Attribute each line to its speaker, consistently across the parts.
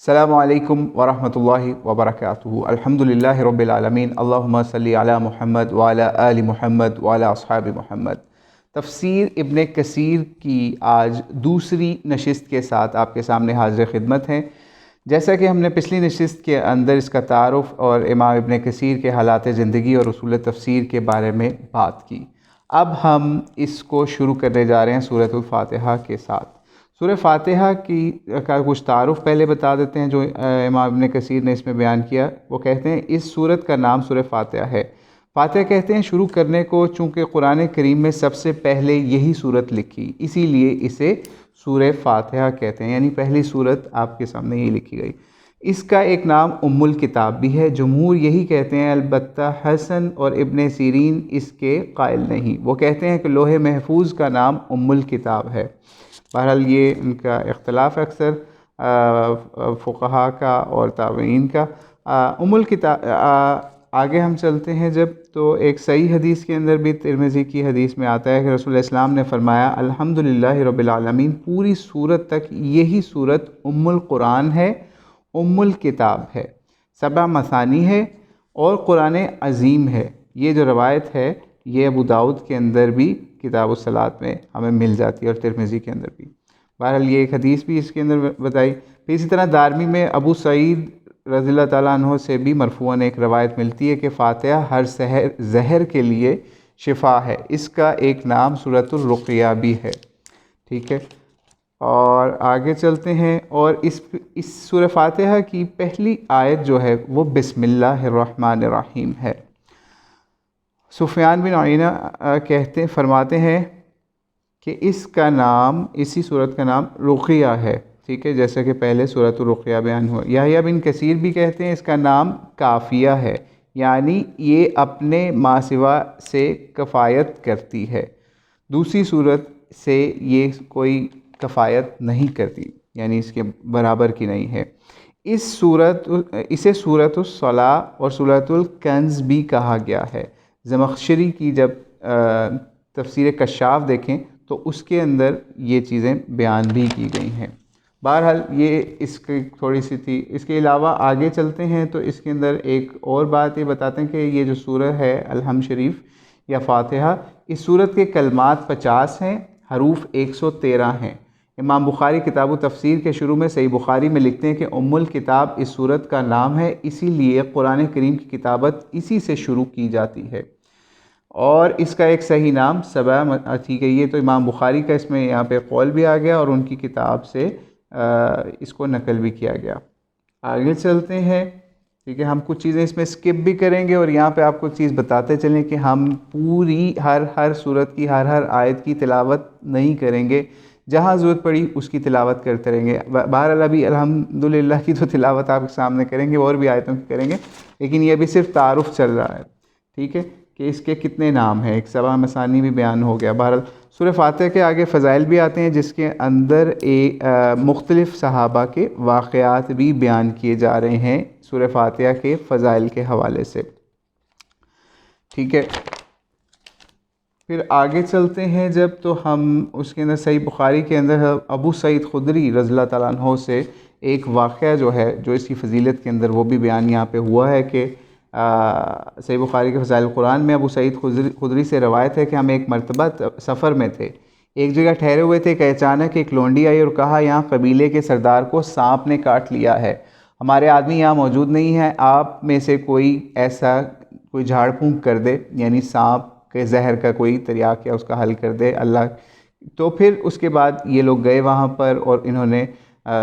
Speaker 1: السلام علیکم ورحمۃ اللہ وبرکاتہ۔ الحمدللہ رب العالمین، اللہم صلی علی محمد وعلی آل محمد وعلی اصحاب محمد۔ تفسیر ابن کثیر کی آج دوسری نشست کے ساتھ آپ کے سامنے حاضر خدمت ہیں۔ جیسا کہ ہم نے پچھلی نشست کے اندر اس کا تعارف اور امام ابن کثیر کے حالات زندگی اور اصول تفسیر کے بارے میں بات کی، اب ہم اس کو شروع کرنے جا رہے ہیں سورۃ الفاتحہ کے ساتھ۔ سورہ فاتحہ کا کچھ تعارف پہلے بتا دیتے ہیں جو امام ابن کثیر نے اس میں بیان کیا۔ وہ کہتے ہیں اس سورت کا نام سورہ فاتحہ ہے۔ فاتحہ کہتے ہیں شروع کرنے کو، چونکہ قرآن کریم میں سب سے پہلے یہی سورت لکھی، اسی لیے اسے سورہ فاتحہ کہتے ہیں، یعنی پہلی سورت آپ کے سامنے یہی لکھی گئی۔ اس کا ایک نام ام الکتاب بھی ہے، جمہور یہی کہتے ہیں، البتہ حسن اور ابن سیرین اس کے قائل نہیں۔ وہ کہتے ہیں کہ لوح محفوظ کا نام ام الکتاب ہے۔ بہرحال یہ ان کا اختلاف اکثر فقہاء کا اور تابعین کا۔ ام الکتاب آگے ہم چلتے ہیں جب، تو ایک صحیح حدیث کے اندر بھی ترمذی کی حدیث میں آتا ہے کہ رسول اسلام نے فرمایا الحمدللہ رب العالمین، پوری سورت تک یہی سورت ام القرآن ہے، ام الکتاب ہے، 7 مثانی ہے اور قرآن عظیم ہے۔ یہ جو روایت ہے یہ ابو داؤد کے اندر بھی کتاب الصلاۃ میں ہمیں مل جاتی ہے اور ترمذی کے اندر بھی۔ بہرحال یہ ایک حدیث بھی اس کے اندر بتائی۔ پھر اسی طرح دارمی میں ابو سعید رضی اللہ تعالیٰ عنہ سے بھی مرفوعاً ایک روایت ملتی ہے کہ فاتحہ ہر زہر کے لیے شفا ہے۔ اس کا ایک نام سورۃ الرقیہ بھی ہے، ٹھیک ہے۔ اور آگے چلتے ہیں، اور اس سورہ فاتحہ کی پہلی آیت جو ہے وہ بسم اللہ الرحمن الرحیم ہے۔ سفیان بن عیینہ فرماتے ہیں کہ اس کا نام، اسی صورت کا نام رقیہ ہے، ٹھیک ہے، جیسا کہ پہلے سورۃ الرقیہ بیان ہوا۔ یحییٰ بن کثیر بھی کہتے ہیں اس کا نام کافیہ ہے، یعنی یہ اپنے ما سوا سے کفایت کرتی ہے، دوسری صورت سے یہ کوئی کفایت نہیں کرتی، یعنی اس کے برابر کی نہیں ہے۔ اسے سورۃ الصلاۃ اور سورۃ الکنز بھی کہا گیا ہے۔ زمخشری کی جب تفسیر کشاف دیکھیں تو اس کے اندر یہ چیزیں بیان بھی کی گئی ہیں۔ بہرحال یہ اس کی تھوڑی سی تھی۔ اس کے علاوہ آگے چلتے ہیں تو اس کے اندر ایک اور بات یہ بتاتے ہیں کہ یہ جو سورہ ہے الحمد شریف یا فاتحہ، اس سورت کے کلمات 50 ہیں، حروف 113 ہیں۔ امام بخاری کتاب و تفسیر کے شروع میں صحیح بخاری میں لکھتے ہیں کہ ام الکتاب اس سورت کا نام ہے، اسی لیے قرآن کریم کی کتابت اسی سے شروع کی جاتی ہے، اور اس کا ایک صحیح نام سبع ٹھیک ہے۔ یہ تو امام بخاری کا اس میں یہاں پہ قول بھی آ گیا اور ان کی کتاب سے اس کو نقل بھی کیا گیا۔ آگے چلتے ہیں، ٹھیک ہے۔ ہم کچھ چیزیں اس میں سکپ بھی کریں گے اور یہاں پہ آپ کو چیز بتاتے چلیں کہ ہم پوری ہر سورت کی ہر آیت کی تلاوت نہیں کریں گے، جہاں ضرورت پڑی اس کی تلاوت کرتے رہیں گے۔ بہرحال ابھی الحمدللہ کی تو تلاوت آپ کے سامنے کریں گے اور بھی آیتوں کی کریں گے، لیکن یہ ابھی صرف تعارف چل رہا ہے، ٹھیک ہے، کہ اس کے کتنے نام ہیں، ایک 7 مثانی بھی بیان ہو گیا۔ بہرحال سورہ فاتحہ کے آگے فضائل بھی آتے ہیں، جس کے اندر مختلف صحابہ کے واقعات بھی بیان کیے جا رہے ہیں سورہ فاتحہ کے فضائل کے حوالے سے، ٹھیک ہے۔ پھر آگے چلتے ہیں جب، تو ہم اس کے اندر صحیح بخاری کے اندر ابو سعید خدری رضی اللہ تعالیٰ عنہ سے ایک واقعہ جو ہے، جو اس کی فضیلت کے اندر وہ بھی بیان یہاں پہ ہوا ہے کہ صحیح بخاری کے فضائل القرآن میں ابو سعید خدری سے روایت ہے کہ ہم ایک مرتبہ سفر میں تھے، ایک جگہ ٹھہرے ہوئے تھے کہ اچانک ایک لونڈی آئی اور کہا یہاں قبیلے کے سردار کو سانپ نے کاٹ لیا ہے، ہمارے آدمی یہاں موجود نہیں ہیں، آپ میں سے کوئی ایسا کوئی جھاڑ پھونک کر دے، یعنی سانپ کے زہر کا کوئی تریاق یا اس کا حل کر دے اللہ۔ تو پھر اس کے بعد یہ لوگ گئے وہاں پر اور انہوں نے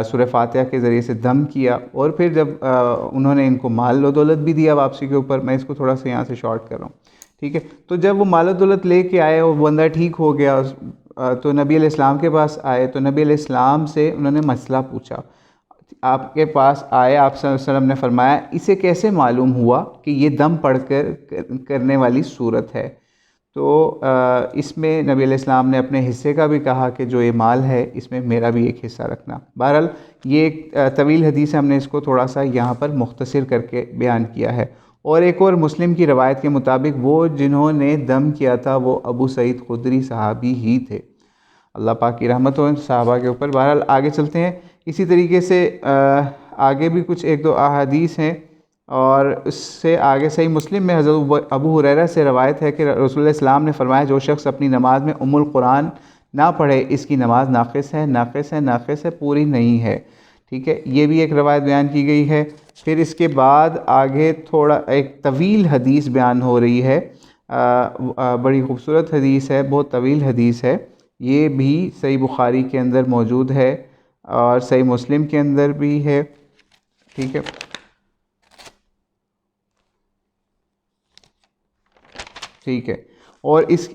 Speaker 1: سورہ فاتحہ کے ذریعے سے دم کیا، اور پھر جب انہوں نے ان کو مال و دولت بھی دیا واپسی کے اوپر۔ میں اس کو تھوڑا سا یہاں سے شارٹ کر رہا ہوں، ٹھیک ہے۔ تو جب وہ مال و دولت لے کے آئے اور وہ بندہ ٹھیک ہو گیا، تو نبی علیہ السلام کے پاس آئے، تو نبی علیہ السلام سے انہوں نے مسئلہ پوچھا۔ آپ کے پاس آئے، آپ صلی اللہ علیہ وسلم نے فرمایا اسے کیسے معلوم ہوا کہ یہ دم پڑھ کر کرنے والی صورت ہے؟ تو اس میں نبی علیہ السلام نے اپنے حصے کا بھی کہا کہ جو یہ مال ہے اس میں میرا بھی ایک حصہ رکھنا۔ بہرحال یہ ایک طویل حدیث ہے، ہم نے اس کو تھوڑا سا یہاں پر مختصر کر کے بیان کیا ہے۔ اور ایک اور مسلم کی روایت کے مطابق وہ جنہوں نے دم کیا تھا وہ ابو سعید خدری صحابی ہی تھے، اللہ پاک کی رحمت ہو صحابہ کے اوپر۔ بہرحال آگے چلتے ہیں۔ اسی طریقے سے آگے بھی کچھ ایک دو احادیث ہیں، اور اس سے آگے صحیح مسلم میں حضرت ابو ہریرہ سے روایت ہے کہ رسول اللہ السلام نے فرمایا جو شخص اپنی نماز میں ام القرآن نہ پڑھے اس کی نماز ناقص ہے، ناقص ہے، ناقص ہے، پوری نہیں ہے، ٹھیک ہے، یہ بھی ایک روایت بیان کی گئی ہے۔ پھر اس کے بعد آگے تھوڑا ایک طویل حدیث بیان ہو رہی ہے، بڑی خوبصورت حدیث ہے، بہت طویل حدیث ہے، یہ بھی صحیح بخاری کے اندر موجود ہے اور صحیح مسلم کے اندر بھی ہے، ٹھیک ہے۔ ٹھیک ہے، اور اس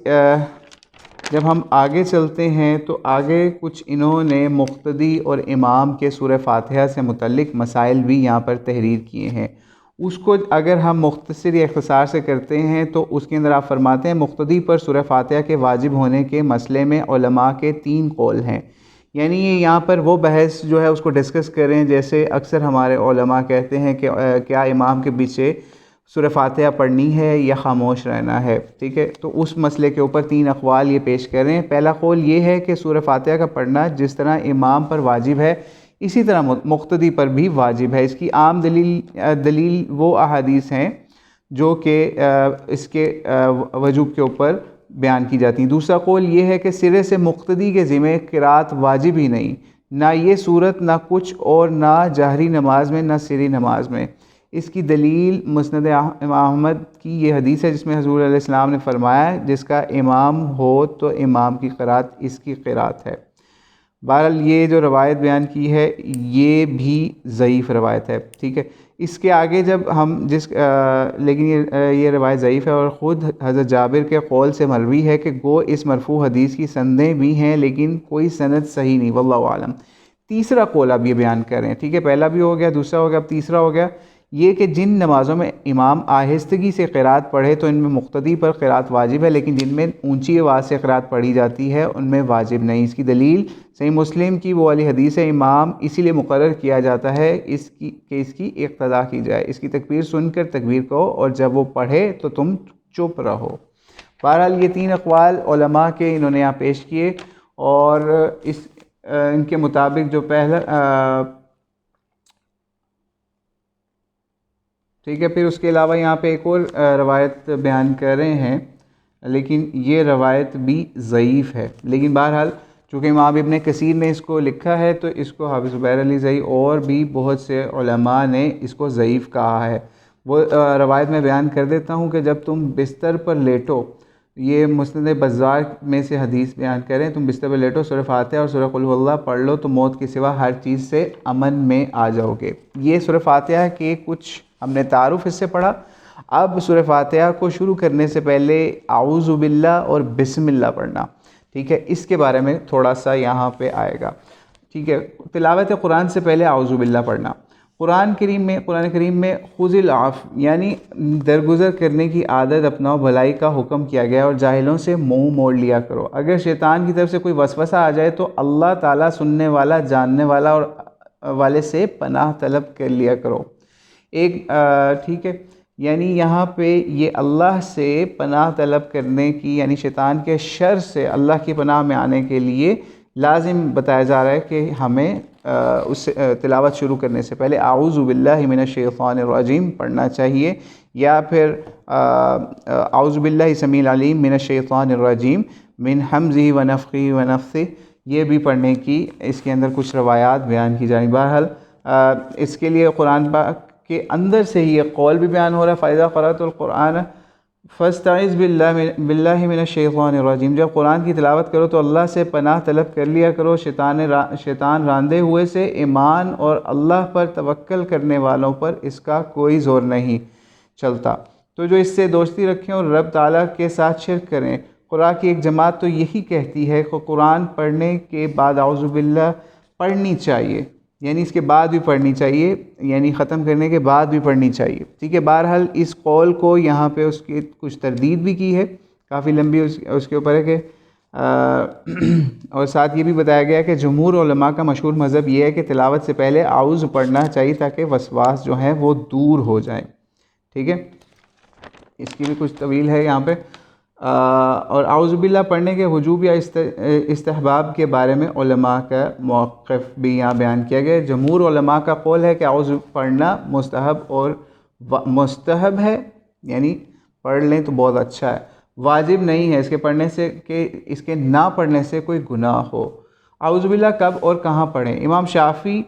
Speaker 1: جب ہم آگے چلتے ہیں تو آگے کچھ انہوں نے مقتدی اور امام کے سورہ فاتحہ سے متعلق مسائل بھی یہاں پر تحریر کیے ہیں۔ اس کو اگر ہم مختصر اختصار سے کرتے ہیں تو اس کے اندر آپ فرماتے ہیں مقتدی پر سورہ فاتحہ کے واجب ہونے کے مسئلے میں علماء کے 3 قول ہیں، یعنی یہ یہاں پر وہ بحث جو ہے اس کو ڈسکس کریں، جیسے اکثر ہمارے علماء کہتے ہیں کہ کیا امام کے پیچھے سورہ فاتحہ پڑھنی ہے یا خاموش رہنا ہے، ٹھیک ہے، تو اس مسئلے کے اوپر 3 اقوال یہ پیش کریں۔ پہلا قول یہ ہے کہ سورہ فاتحہ کا پڑھنا جس طرح امام پر واجب ہے اسی طرح مقتدی پر بھی واجب ہے۔ اس کی عام دلیل وہ احادیث ہیں جو کہ اس کے وجوب کے اوپر بیان کی جاتی ہیں۔ دوسرا قول یہ ہے کہ سرے سے مقتدی کے ذمہ قرات واجب ہی نہیں، نہ یہ صورت، نہ کچھ اور، نہ جہری نماز میں نہ سری نماز میں۔ اس کی دلیل مسند امام احمد کی یہ حدیث ہے جس میں حضور علیہ السلام نے فرمایا جس کا امام ہو تو امام کی قرات اس کی قرات ہے۔ بہرحال یہ جو روایت بیان کی ہے یہ بھی ضعیف روایت ہے، ٹھیک ہے۔ اس کے آگے جب ہم لیکن یہ روایت ضعیف ہے اور خود حضرت جابر کے قول سے مروی ہے کہ گو اس مرفوع حدیث کی سندیں بھی ہیں لیکن کوئی سند صحیح نہیں، واللہ عالم۔ تیسرا قول اب یہ بیان کر رہے ہیں، ٹھیک ہے، پہلا بھی ہو گیا، دوسرا ہو گیا، اب تیسرا ہو گیا یہ کہ جن نمازوں میں امام آہستگی سے قرات پڑھے تو ان میں مقتدی پر قرات واجب ہے، لیکن جن میں اونچی آواز سے قرات پڑھی جاتی ہے ان میں واجب نہیں۔ اس کی دلیل صحیح مسلم کی وہ والی حدیث ہے، امام اسی لیے مقرر کیا جاتا ہے اس کی اقتداء کی جائے، اس کی تکبیر سن کر تکبیر کہو اور جب وہ پڑھے تو تم چپ رہو۔ بہرحال یہ 3 اقوال علماء کے انہوں نے یہاں پیش کیے، اور ان کے مطابق جو پہلا ٹھیک ہے، پھر اس کے علاوہ یہاں پہ ایک اور روایت بیان کر رہے ہیں لیکن یہ روایت بھی ضعیف ہے، لیکن بہرحال چونکہ امام ابن کثیر نے اس کو لکھا ہے تو اس کو حافظ زبیر علی زئی اور بھی بہت سے علماء نے اس کو ضعیف کہا ہے۔ وہ روایت میں بیان کر دیتا ہوں کہ جب تم بستر پر لیٹو، یہ مسند بزار میں سے حدیث بیان کریں، تم بستر پر لیٹو، سورہ فاتحہ اور سورہ قل هو اللہ پڑھ لو تو موت کے سوا ہر چیز سے امن میں آ جاؤ گے۔ یہ سورہ فاتحہ کے کچھ ہم نے تعارف اس سے پڑھا۔ اب سورہ فاتحہ کو شروع کرنے سے پہلے اعوذ باللہ اور بسم اللہ پڑھنا، ٹھیک ہے، اس کے بارے میں تھوڑا سا یہاں پہ آئے گا، ٹھیک ہے۔ تلاوت قرآن سے پہلے اعوذ باللہ پڑھنا۔ قرآن کریم میں خذ العفو یعنی درگزر کرنے کی عادت اپناؤ، بھلائی کا حکم کیا گیا اور جاہلوں سے منہ موڑ لیا کرو۔ اگر شیطان کی طرف سے کوئی وسوسہ آ جائے تو اللہ تعالیٰ سننے والا، جاننے والا اور والے سے پناہ طلب کر لیا کرو۔ ٹھیک ہے، یعنی یہاں پہ یہ اللہ سے پناہ طلب کرنے کی، یعنی شیطان کے شر سے اللہ کی پناہ میں آنے کے لیے لازم بتایا جا رہا ہے کہ ہمیں اس تلاوت شروع کرنے سے پہلے اعوذ باللہ من الشیطان الرجیم پڑھنا چاہیے، یا پھر اعوذ باللہ السمیع العلیم من الشیطان الرجیم من حمزہ ونفخہ ونفثہ، یہ بھی پڑھنے کی اس کے اندر کچھ روایات بیان کی جائیں۔ بہرحال اس کے لیے قرآن پاک کے اندر سے ہی ایک قول بھی بیان ہو رہا ہے، فَإِذَا قَرَأْتُ الْقُرْآنَ فَاسْتَعِذْ بِاللَّهِ مِنَ الشَّيْطَانِ الرَّجِيمِ، جب قرآن کی تلاوت کرو تو اللہ سے پناہ طلب کر لیا کرو شیطان راندے ہوئے سے۔ ایمان اور اللہ پر توکل کرنے والوں پر اس کا کوئی زور نہیں چلتا، تو جو اس سے دوستی رکھیں اور رب تعالیٰ کے ساتھ شرک کریں۔ قرآن کی ایک جماعت تو یہی کہتی ہے کہ قرآن پڑھنے کے بعد اعوذ باللہ پڑھنی چاہیے، یعنی اس کے بعد بھی پڑھنی چاہیے، یعنی ختم کرنے کے بعد بھی پڑھنی چاہیے، ٹھیک ہے۔ بہرحال اس قول کو یہاں پہ اس کی کچھ تردید بھی کی ہے، کافی لمبی اس کے اوپر ہے کہ اور ساتھ یہ بھی بتایا گیا کہ جمہور علماء کا مشہور مذہب یہ ہے کہ تلاوت سے پہلے اعوذ پڑھنا چاہیے تاکہ وسواس جو ہیں وہ دور ہو جائیں، ٹھیک ہے۔ اس کی بھی کچھ طویل ہے یہاں پہ، اور اعوذ باللہ پڑھنے کے وجوب یا استحباب کے بارے میں علماء کا موقف بھی یہاں بیان کیا گیا ہے۔ جمہور علماء کا قول ہے کہ اعوذ پڑھنا مستحب ہے، یعنی پڑھ لیں تو بہت اچھا ہے، واجب نہیں ہے اس کے پڑھنے سے کہ اس کے نہ پڑھنے سے کوئی گناہ ہو۔ اعوذ باللہ کب اور کہاں پڑھیں؟ امام شافعی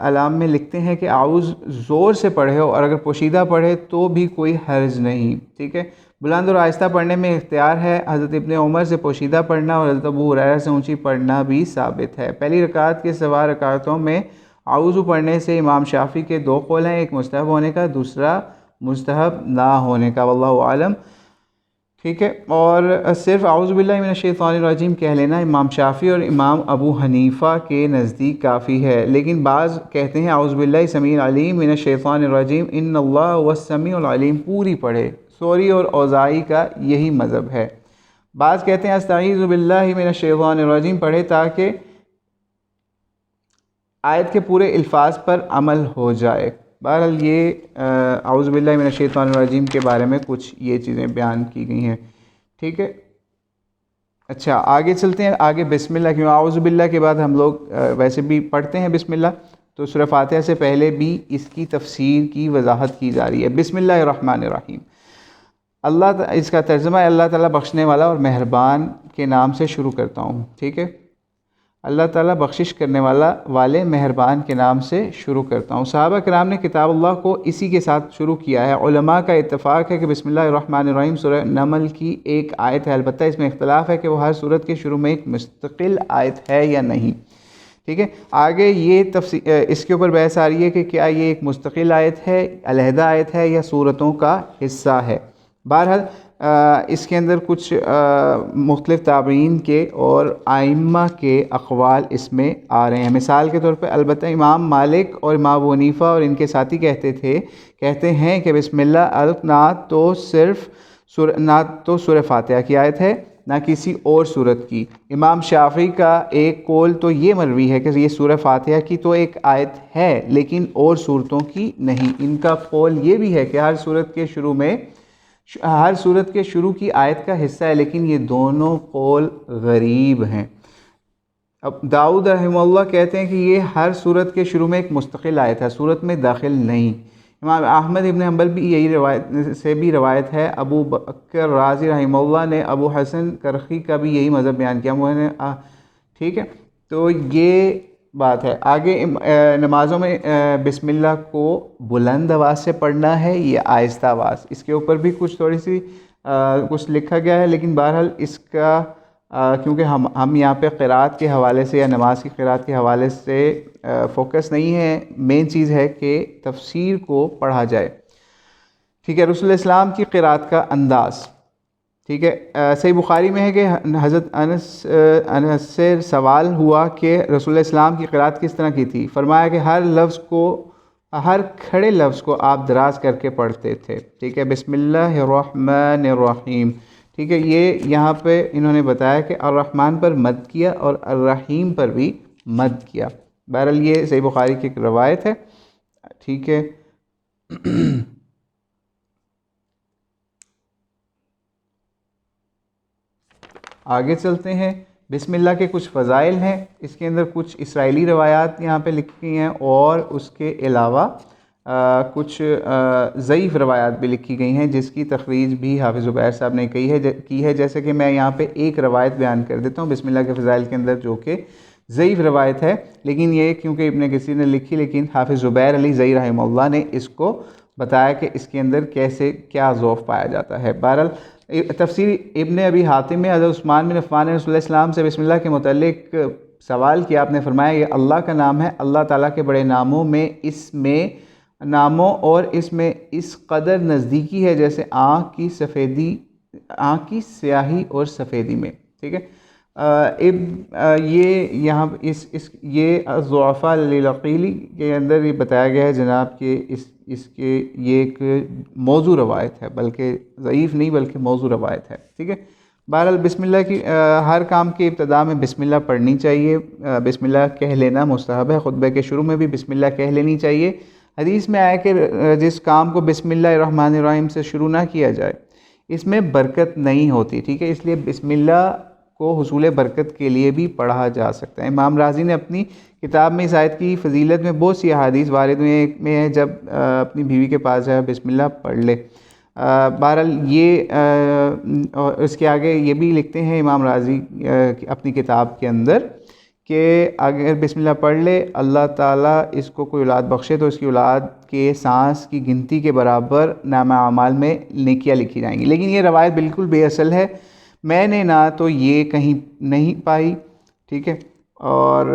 Speaker 1: علام میں لکھتے ہیں کہ اعوذ زور سے پڑھے ہو اور اگر پوشیدہ پڑھے تو بھی کوئی حرج نہیں، ٹھیک ہے۔ بلند اور آہستہ پڑھنے میں اختیار ہے، حضرت ابن عمر سے پوشیدہ پڑھنا اور حضرت ابو ہریرہ سے اونچی پڑھنا بھی ثابت ہے۔ پہلی رکعت کے سوا رکعتوں میں اعوذ پڑھنے سے امام شافعی کے دو قول ہیں، ایک مستحب ہونے کا، دوسرا مستحب نہ ہونے کا، واللہ عالم، ٹھیک ہے۔ اور صرف اعوذ باللہ من الشیطان الرجیم کہہ لینا امام شافعی اور امام ابو حنیفہ کے نزدیک کافی ہے، لیکن بعض کہتے ہیں اعوذ باللہ السمیع العلیم من الشیطان الرجیم ان اللہ هو السمیع العلیم پوری پڑھے۔ ثوری اور اوزاعی کا یہی مذہب ہے۔ بعض کہتے ہیں استعیذ باللہ من الشیطان الرجیم پڑھے تاکہ آیت کے پورے الفاظ پر عمل ہو جائے۔ بہرحال یہ اعوذ باللہ من الشیطان الرجیم کے بارے میں کچھ یہ چیزیں بیان کی گئی ہیں، ٹھیک ہے۔ اچھا آگے چلتے ہیں، آگے بسم اللہ، کیوں اعوذ باللہ کے بعد ہم لوگ ویسے بھی پڑھتے ہیں بسم اللہ، تو سورہ فاتحہ سے پہلے بھی اس کی تفسیر کی وضاحت کی جا رہی ہے۔ بسم اللہ الرحمن الرحیم، اس کا ترجمہ ہے اللہ تعالیٰ بخشنے والا اور مہربان کے نام سے شروع کرتا ہوں، ٹھیک ہے۔ اللہ تعالیٰ بخشش کرنے والے مہربان کے نام سے شروع کرتا ہوں۔ صحابہ کرام نے کتاب اللہ کو اسی کے ساتھ شروع کیا ہے۔ علماء کا اتفاق ہے کہ بسم اللہ الرحمن الرحیم سورہ نمل کی ایک آیت ہے، البتہ اس میں اختلاف ہے کہ وہ ہر سورت کے شروع میں ایک مستقل آیت ہے یا نہیں، ٹھیک ہے۔ آگے یہ اس کے اوپر بحث آ رہی ہے کہ کیا یہ ایک مستقل آیت ہے، علیحدہ آیت ہے یا سورتوں کا حصہ ہے۔ بہرحال اس کے اندر کچھ مختلف تابعین کے اور ائمہ کے اقوال اس میں آ رہے ہیں۔ مثال کے طور پہ البتہ امام مالک اور امام ابو حنیفہ اور ان کے ساتھی کہتے ہیں کہ بسم اللہ نہ تو سورہ فاتحہ کی آیت ہے نہ کسی اور سورت کی۔ امام شافعی کا ایک قول تو یہ مروی ہے کہ یہ سورہ فاتحہ کی تو ایک آیت ہے لیکن اور سورتوں کی نہیں۔ ان کا قول یہ بھی ہے کہ ہر سورت کے شروع کی آیت کا حصہ ہے، لیکن یہ دونوں قول غریب ہیں۔ اب داؤد رحمہ اللہ کہتے ہیں کہ یہ ہر سورت کے شروع میں ایک مستقل آیت ہے، سورت میں داخل نہیں۔ امام احمد ابن حنبل بھی یہی روایت ہے۔ ابو بکر رازی رحمہ اللہ نے ابو حسن کرخی کا بھی یہی مذہب بیان کیا، ٹھیک ہے۔ تو یہ بات ہے۔ آگے نمازوں میں بسم اللہ کو بلند آواز سے پڑھنا ہے یا آہستہ آواز، اس کے اوپر بھی کچھ لکھا گیا ہے، لیکن بہرحال اس کا کیونکہ ہم یہاں پہ قرات کے حوالے سے یا نماز کی قرات کے حوالے سے فوکس نہیں ہے، مین چیز ہے کہ تفسیر کو پڑھا جائے، ٹھیک ہے۔ رسول اسلام کی قرات کا انداز، ٹھیک ہے۔ صحیح بخاری میں ہے کہ حضرت انس سے سوال ہوا کہ رسول اسلام کی قرات کس طرح کی تھی، فرمایا کہ ہر کھڑے لفظ کو آپ دراز کر کے پڑھتے تھے، ٹھیک ہے۔ بسم اللہ الرحمن الرحیم، ٹھیک ہے۔ یہ یہاں پہ انہوں نے بتایا کہ الرحمن پر مد کیا اور الرحیم پر بھی مد کیا۔ بہرحال یہ صحیح بخاری کی ایک روایت ہے، ٹھیک ہے۔ آگے چلتے ہیں۔ بسم اللہ کے کچھ فضائل ہیں، اس کے اندر کچھ اسرائیلی روایات یہاں پہ لکھی ہیں اور اس کے علاوہ کچھ ضعیف روایات بھی لکھی گئی ہیں جس کی تخریج بھی حافظ زبیر صاحب نے کی ہے، جیسے کہ میں یہاں پہ ایک روایت بیان کر دیتا ہوں بسم اللہ کے فضائل کے اندر، جو کہ ضعیف روایت ہے، لیکن یہ کیونکہ ابن کثیر نے لکھی، لیکن حافظ زبیر علی زئی رحمہ اللہ نے اس کو بتایا کہ اس کے اندر کیا ذوف پایا جاتا ہے۔ بہرحال تفسیر ابن ابی حاتم میں حضرت عثمان بن عفان نے رسول اللہ علیہ وسلم سے بسم اللہ کے متعلق سوال کیا، آپ نے فرمایا یہ اللہ کا نام ہے، اللہ تعالیٰ کے بڑے ناموں اور اس میں اس قدر نزدیکی ہے جیسے آنکھ کی سیاہی اور سفیدی میں، ٹھیک ہے۔ یہ ضعفاء للعقیلی کے اندر یہ بتایا گیا ہے جناب کہ یہ ایک موضوع روایت ہے، بلکہ ضعیف نہیں بلکہ موضوع روایت ہے، ٹھیک ہے۔ بہرحال بسم اللہ کی ہر کام کی ابتدا میں بسم اللہ پڑھنی چاہیے، بسم اللہ کہہ لینا مستحب ہے، خطبہ کے شروع میں بھی بسم اللہ کہہ لینی چاہیے۔ حدیث میں آیا کہ جس کام کو بسم اللہ الرحمن الرحیم سے شروع نہ کیا جائے اس میں برکت نہیں ہوتی، ٹھیک ہے، اس لیے بسم اللہ کو حصول برکت کے لیے بھی پڑھا جا سکتا ہے۔ امام رازی نے اپنی کتاب میں اس آیت کی فضیلت میں بہت سی احادیث وارد میں ہے، جب اپنی بیوی کے پاس جائے بسم اللہ پڑھ لے۔ بہرحال یہ اور اس کے آگے یہ بھی لکھتے ہیں امام رازی اپنی کتاب کے اندر کہ اگر بسم اللہ پڑھ لے اللہ تعالیٰ اس کو کوئی اولاد بخشے تو اس کی اولاد کے سانس کی گنتی کے برابر نامہ اعمال میں نیکیاں لکھی جائیں گی۔ لیکن یہ روایت بالکل بے اصل ہے، میں نے نہ تو یہ کہیں نہیں پائی، ٹھیک ہے، اور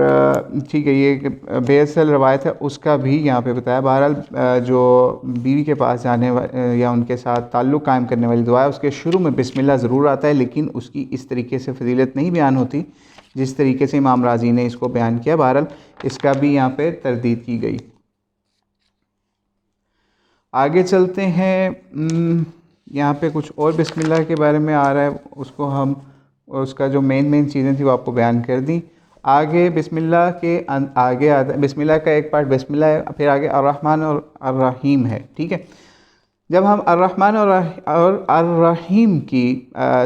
Speaker 1: ٹھیک ہے یہ بے اصل روایت ہے اس کا بھی یہاں پہ بتایا۔ بہرحال جو بیوی کے پاس جانے یا ان کے ساتھ تعلق قائم کرنے والی دعا ہے اس کے شروع میں بسم اللہ ضرور آتا ہے، لیکن اس کی اس طریقے سے فضیلت نہیں بیان ہوتی جس طریقے سے امام رازی نے اس کو بیان کیا۔ بہرحال اس کا بھی یہاں پہ تردید کی گئی۔ آگے چلتے ہیں، یہاں پہ کچھ اور بسم اللہ کے بارے میں آ رہا ہے، اس کو ہم اس کا جو مین چیزیں تھیں وہ آپ کو بیان کر دیں۔ آگے بسم اللہ کے آگے آتا ہے، بسم اللہ کا ایک پارٹ بسم اللہ ہے، پھر آگے الرحمن اور الرحیم ہے، ٹھیک ہے۔ جب ہم الرحمن اور الرحیم کی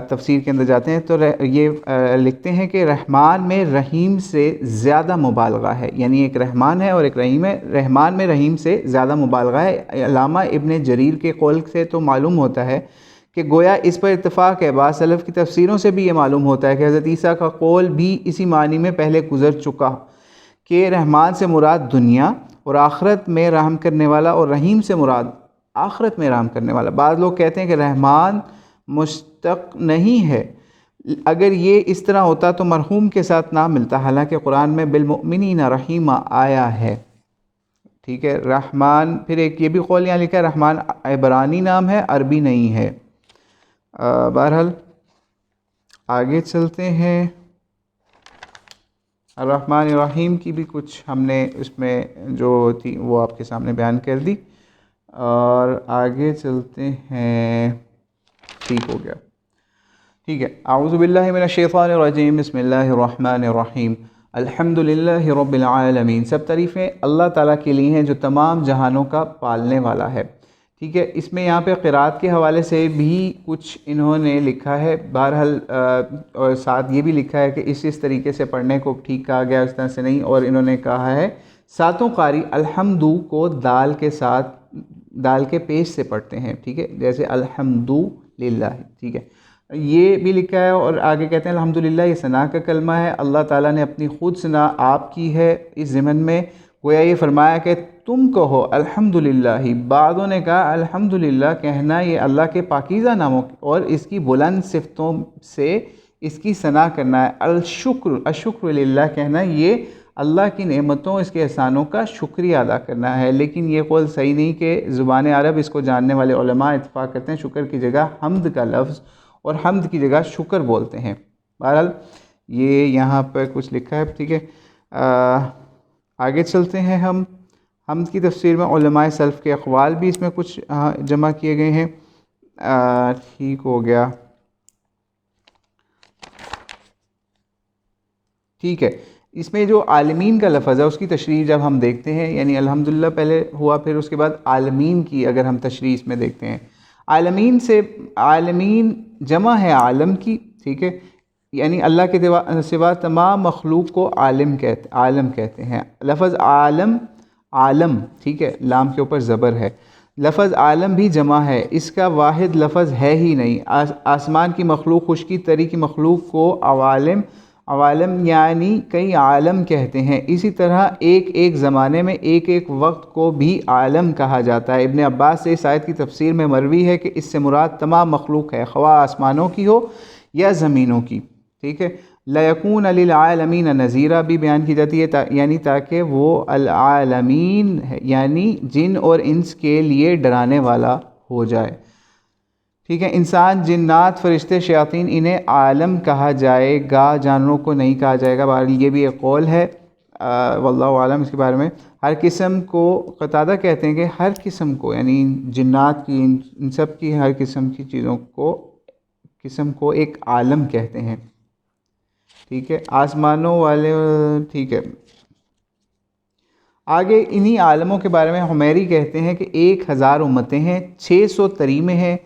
Speaker 1: تفسیر کے اندر جاتے ہیں تو یہ لکھتے ہیں کہ رحمان میں رحیم سے زیادہ مبالغہ ہے، یعنی ایک رحمان ہے اور ایک رحیم ہے، رحمان میں رحیم سے زیادہ مبالغہ ہے۔ علامہ ابن جریر کے قول سے تو معلوم ہوتا ہے کہ گویا اس پر اتفاق ہے، بعض سلف کی تفسیروں سے بھی یہ معلوم ہوتا ہے کہ حضرت عیسیٰ کا قول بھی اسی معنی میں پہلے گزر چکا کہ رحمان سے مراد دنیا اور آخرت میں رحم کرنے والا، اور رحیم سے مراد آخرت میں رحم کرنے والا۔ بعض لوگ کہتے ہیں کہ رحمان مشتق نہیں ہے، اگر یہ اس طرح ہوتا تو مرحوم کے ساتھ نہ ملتا، حالانکہ قرآن میں بالمؤمنین رحیمہ آیا ہے، ٹھیک ہے۔ رحمان، پھر ایک یہ بھی قول یہاں لکھا ہے رحمان عبرانی نام ہے، عربی نہیں ہے۔ بہرحال آگے چلتے ہیں، الرحمن الرحیم کی بھی کچھ ہم نے اس میں جو تھی وہ آپ کے سامنے بیان کر دی، اور آگے چلتے ہیں، ٹھیک ہو گیا، ٹھیک ہے۔ اعوذ باللہ من الشیطان الرجیم، بسم اللہ الرحمن الرحیم، الحمدللہ رب العالمین، سب تعریفیں اللہ تعالیٰ کے لیے ہیں جو تمام جہانوں کا پالنے والا ہے، ٹھیک ہے۔ اس میں یہاں پہ قرات کے حوالے سے بھی کچھ انہوں نے لکھا ہے، بہرحال اور ساتھ یہ بھی لکھا ہے کہ اس طریقے سے پڑھنے کو ٹھیک کہا گیا، اس طرح سے نہیں، اور انہوں نے کہا ہے ساتوں قاری الحمدو کو دال کے ساتھ، دال کے پیش سے پڑھتے ہیں، ٹھیک ہے، جیسے الحمدللہ، ٹھیک ہے، یہ بھی لکھا ہے۔ اور آگے کہتے ہیں الحمدللہ یہ ثنا کا کلمہ ہے، اللہ تعالیٰ نے اپنی خود ثنا آپ کی ہے اس ضمن میں، گویا یہ فرمایا کہ تم کہو الحمدللہ، بعضوں نے کہا الحمدللہ کہنا یہ اللہ کے پاکیزہ ناموں اور اس کی بلند صفتوں سے اس کی ثنا کرنا ہے، الشکر للہ کہنا یہ اللہ کی نعمتوں اس کے احسانوں کا شکریہ ادا کرنا ہے، لیکن یہ قول صحیح نہیں کہ زبان عرب اس کو جاننے والے علماء اتفاق کرتے ہیں شکر کی جگہ حمد کا لفظ اور حمد کی جگہ شکر بولتے ہیں۔ بہرحال یہ یہاں پر کچھ لکھا ہے، ٹھیک ہے۔ آگے چلتے ہیں، ہم حمد کی تفسیر میں علماء سلف کے اقوال بھی اس میں کچھ جمع کیے گئے ہیں، ٹھیک ہو گیا، ٹھیک ہے۔ اس میں جو عالمین کا لفظ ہے اس کی تشریح جب ہم دیکھتے ہیں، یعنی الحمدللہ پہلے ہوا، پھر اس کے بعد عالمین کی اگر ہم تشریح اس میں دیکھتے ہیں، عالمین سے عالمین جمع ہے عالم کی، ٹھیک ہے، یعنی اللہ کے سوا تمام مخلوق کو عالم کہتے ہیں۔ لفظ عالم، ٹھیک ہے، لام کے اوپر زبر ہے، لفظ عالم بھی جمع ہے، اس کا واحد لفظ ہے ہی نہیں۔ آسمان کی مخلوق، خشکی تری کی مخلوق کو عوالم یعنی کئی عالم کہتے ہیں، اسی طرح ایک زمانے میں ایک وقت کو بھی عالم کہا جاتا ہے۔ ابن عباس سے اس آیت کی تفسیر میں مروی ہے کہ اس سے مراد تمام مخلوق ہے، خواہ آسمانوں کی ہو یا زمینوں کی، ٹھیک ہے۔ لَيَكُونَ لِلْعَالَمِينَ نَذِيرًا بھی بیان کی جاتی ہے، یعنی تاکہ وہ العالمین یعنی جن اور انس کے لیے ڈرانے والا ہو جائے، ٹھیک ہے۔ انسان، جنات، فرشتے، شیاطین انہیں عالم کہا جائے گا، جانوروں کو نہیں کہا جائے گا، بہرحال یہ بھی ایک قول ہے، واللہ عالم اس کے بارے میں۔ ہر قسم کو، قتادہ کہتے ہیں کہ ہر قسم کو، یعنی جنات کی، ان سب کی ہر قسم کی چیزوں کو ایک عالم کہتے ہیں، ٹھیک ہے، آسمانوں والے، ٹھیک ہے۔ آگے انہی عالموں کے بارے میں حمیری کہتے ہیں کہ 1000 امتیں ہیں، 600 تریمیں ہیں،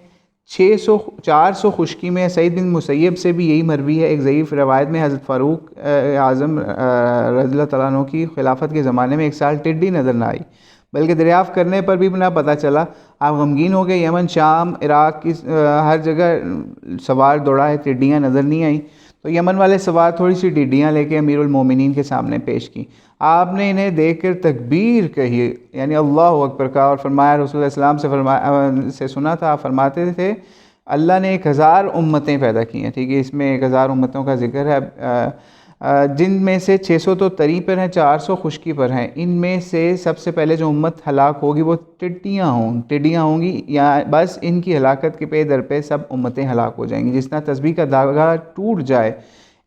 Speaker 1: 400 خشکی میں سعید بن مسیب سے بھی یہی مروی ہے۔ ایک ضعیف روایت میں حضرت فاروق اعظم رضی اللہ تعالیٰ عنہ کی خلافت کے زمانے میں ایک سال ٹڈی نظر نہ آئی، بلکہ دریافت کرنے پر بھی نہ پتہ چلا۔ آپ غمگین ہو گئے، یمن، شام، عراق کی ہر جگہ سوار دوڑا ہے، ٹڈیاں نظر نہیں آئیں، تو یمن والے سوار تھوڑی سی ٹڈیاں لے کے امیر المومنین کے سامنے پیش کی۔ آپ نے انہیں دیکھ کر تکبیر کہی، یعنی اللہ اکبر کہا، اور فرمایا، رسول اللہ علیہ وسلم سے سنا تھا، آپ فرماتے تھے اللہ نے 1000 امتیں پیدا کی ہیں، ٹھیک ہے، اس میں 1000 امتوں کا ذکر ہے، جن میں سے 600 تو تری پر ہیں، 400 خشکی پر ہیں۔ ان میں سے سب سے پہلے جو امت ہلاک ہوگی وہ ٹڈیاں ہوں گی، یا بس ان کی ہلاکت کے پے در پہ سب امتیں ہلاک ہو جائیں گی، جس طرح تسبیح کا دھاگا ٹوٹ جائے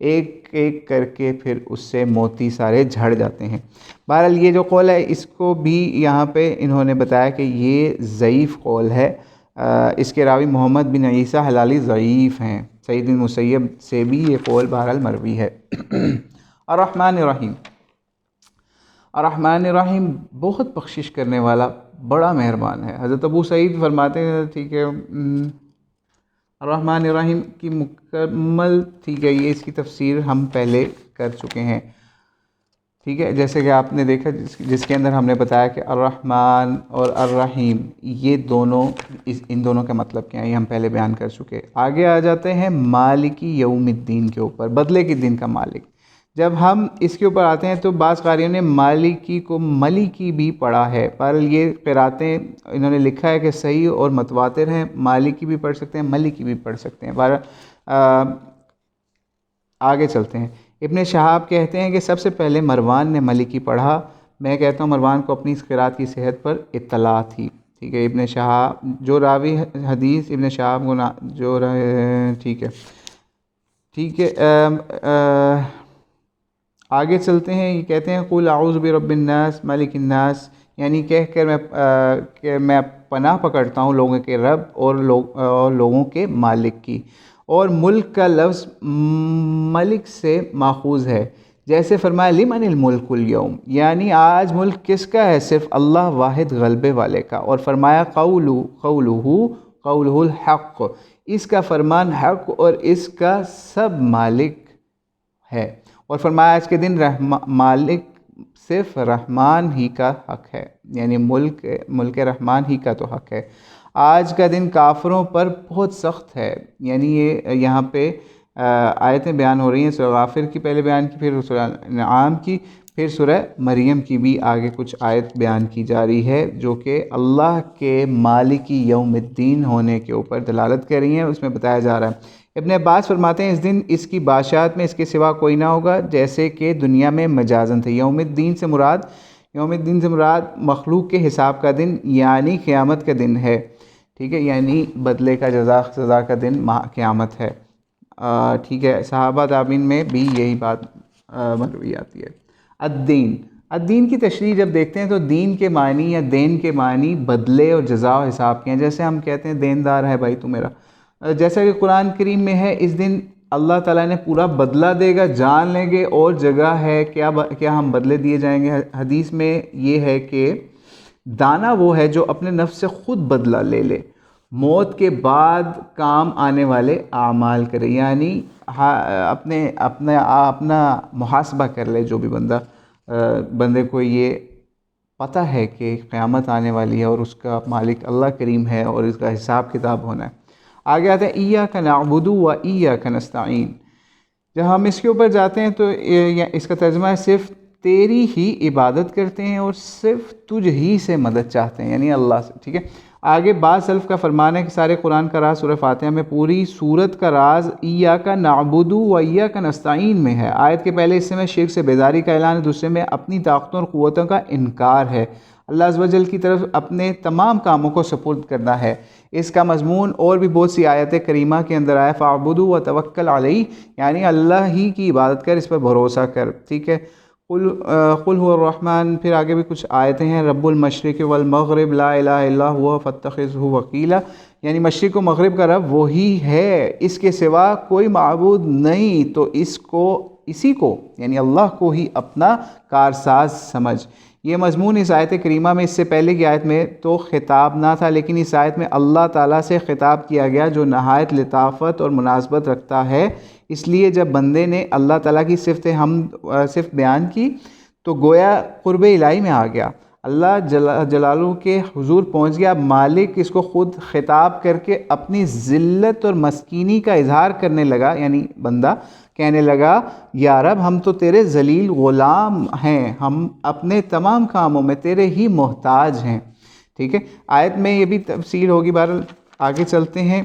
Speaker 1: ایک ایک کر کے، پھر اس سے موتی سارے جھڑ جاتے ہیں۔ بہرحال یہ جو قول ہے اس کو بھی یہاں پہ انہوں نے بتایا کہ یہ ضعیف قول ہے، اس کے راوی محمد بن عیسیٰ حلالی ضعیف ہیں، سعید بن مسیب سے بھی یہ قول بہرحال مروی ہے۔ الرحمن الرحیم، الرحمن الرحیم بہت بخشش کرنے والا، بڑا مہربان ہے۔ حضرت ابو سعید فرماتے ہیں، ٹھیک ہے، الرحمن الرحیم کی مکمل، ٹھیک ہے، یہ اس کی تفسیر ہم پہلے کر چکے ہیں، ٹھیک ہے، جیسے کہ آپ نے دیکھا جس کے اندر ہم نے بتایا کہ الرحمن اور الرحیم یہ دونوں، ان دونوں کا مطلب کیا ہے، یہ ہم پہلے بیان کر چکے۔ آگے آ جاتے ہیں مالکی یوم الدین کے اوپر، بدلے کے دن کا مالک۔ جب ہم اس کے اوپر آتے ہیں تو بعض قاریوں نے مالکی کو ملکی بھی پڑھا ہے، پر یہ قراتیں انہوں نے لکھا ہے کہ صحیح اور متواتر ہیں، مالکی بھی پڑھ سکتے ہیں، ملکی بھی پڑھ سکتے ہیں۔ آگے چلتے ہیں۔ ابن شہاب کہتے ہیں کہ سب سے پہلے مروان نے ملکی پڑھا، میں کہتا ہوں مروان کو اپنی اس قرات کی صحت پر اطلاع تھی، ٹھیک ہے۔ ابن شہاب جو راوی حدیث ابن شہاب کو جو ٹھیک ہے، آگے چلتے ہیں۔ یہ کہتے ہیں قل اعوذ برب الناس ملک الناس، یعنی کہہ کر کہ میں پناہ پکڑتا ہوں لوگوں کے رب اور لوگوں کے مالک کی، اور ملک کا لفظ ملک سے ماخوذ ہے، جیسے فرمایا لمن الملک اليوم، یعنی آج ملک کس کا ہے، صرف اللہ واحد غلبے والے کا، اور فرمایا قولہ الحق، اس کا فرمان حق اور اس کا سب مالک ہے، اور فرمایا آج کے دن مالک صرف رحمان ہی کا حق ہے، یعنی ملک رحمان ہی کا تو حق ہے۔ آج کا دن کافروں پر بہت سخت ہے، یعنی یہ یہاں پہ آیتیں بیان ہو رہی ہیں، سورہ غافر کی پہلے بیان کی، پھر سورہ انعام کی، پھر سورہ مریم کی بھی آگے کچھ آیت بیان کی جا رہی ہے، جو کہ اللہ کے مالکی یوم الدین ہونے کے اوپر دلالت کر رہی ہیں۔ اس میں بتایا جا رہا ہے، ابن عباس فرماتے ہیں اس دن اس کی بادشاہت میں اس کے سوا کوئی نہ ہوگا، جیسے کہ دنیا میں مجازن تھے۔ یوم الدین سے مراد مخلوق کے حساب کا دن، یعنی قیامت کا دن ہے، ٹھیک ہے، یعنی بدلے کا سزا کا دن قیامت ہے، ٹھیک ہے۔ صحابہ تابعین میں بھی یہی بات مروی آتی ہے۔ الدین کی تشریح جب دیکھتے ہیں تو دین کے معنی یا دین کے معنی بدلے اور جزا و حساب کے ہیں، جیسے ہم کہتے ہیں دیندار ہے بھائی تو میرا، جیسا کہ قرآن کریم میں ہے اس دن اللہ تعالیٰ نے پورا بدلہ دے گا، جان لیں گے، اور جگہ ہے کیا ہم بدلے دیے جائیں گے۔ حدیث میں یہ ہے کہ دانا وہ ہے جو اپنے نفس سے خود بدلہ لے لے، موت کے بعد کام آنے والے اعمال کرے، یعنی اپنا محاسبہ کر لے۔ جو بھی بندے کو یہ پتہ ہے کہ قیامت آنے والی ہے اور اس کا مالک اللہ کریم ہے اور اس کا حساب کتاب ہونا ہے۔ آگے آتا ہے ایاک نعبد و ایاک نستعین۔ جب ہم اس کے اوپر جاتے ہیں تو اس کا ترجمہ ہے صرف تیری ہی عبادت کرتے ہیں اور صرف تجھ ہی سے مدد چاہتے ہیں، یعنی اللہ سے، ٹھیک ہے۔ آگے بعض سلف کا فرمان ہے کہ سارے قرآن کا راز سورہ فاتحہ میں، پوری سورت کا راز ایاک نعبد و ایاک نستعین میں ہے۔ آیت کے پہلے حصے میں شرک سے بیداری کا اعلان ہے، دوسرے میں اپنی طاقتوں اور قوتوں کا انکار ہے، اللہ عز و جل کی طرف اپنے تمام کاموں کو سپرد کرنا ہے۔ اس کا مضمون اور بھی بہت سی آیت کریمہ کے اندر آیا، فاعبدوا وتوکل علیہ، یعنی اللہ ہی کی عبادت کر، اس پر بھروسہ کر، ٹھیک ہے۔ قل هو الرحمن، پھر آگے بھی کچھ آیتیں ہیں، رب المشرق والمغرب لا الہ الا هو فاتخذہ وکیلا، یعنی مشرق و مغرب کا رب وہی ہے، اس کے سوا کوئی معبود نہیں، تو اسی کو یعنی اللہ کو ہی اپنا کارساز سمجھ۔ یہ مضمون اس آیت کریمہ میں اس سے پہلے کی آیت میں تو خطاب نہ تھا، لیکن اس آیت میں اللہ تعالیٰ سے خطاب کیا گیا جو نہایت لطافت اور مناسبت رکھتا ہے۔ اس لیے جب بندے نے اللہ تعالیٰ کی صفت بیان کی تو گویا قرب الہی میں آ گیا، اللہ جلالہ کے حضور پہنچ گیا۔ مالک اس کو خود خطاب کر کے اپنی ذلت اور مسکینی کا اظہار کرنے لگا، یعنی بندہ کہنے لگا یا رب ہم تو تیرے ذلیل غلام ہیں، ہم اپنے تمام کاموں میں تیرے ہی محتاج ہیں۔ ٹھیک ہے، آیت میں یہ بھی تفصیل ہوگی، بہرحال آگے چلتے ہیں۔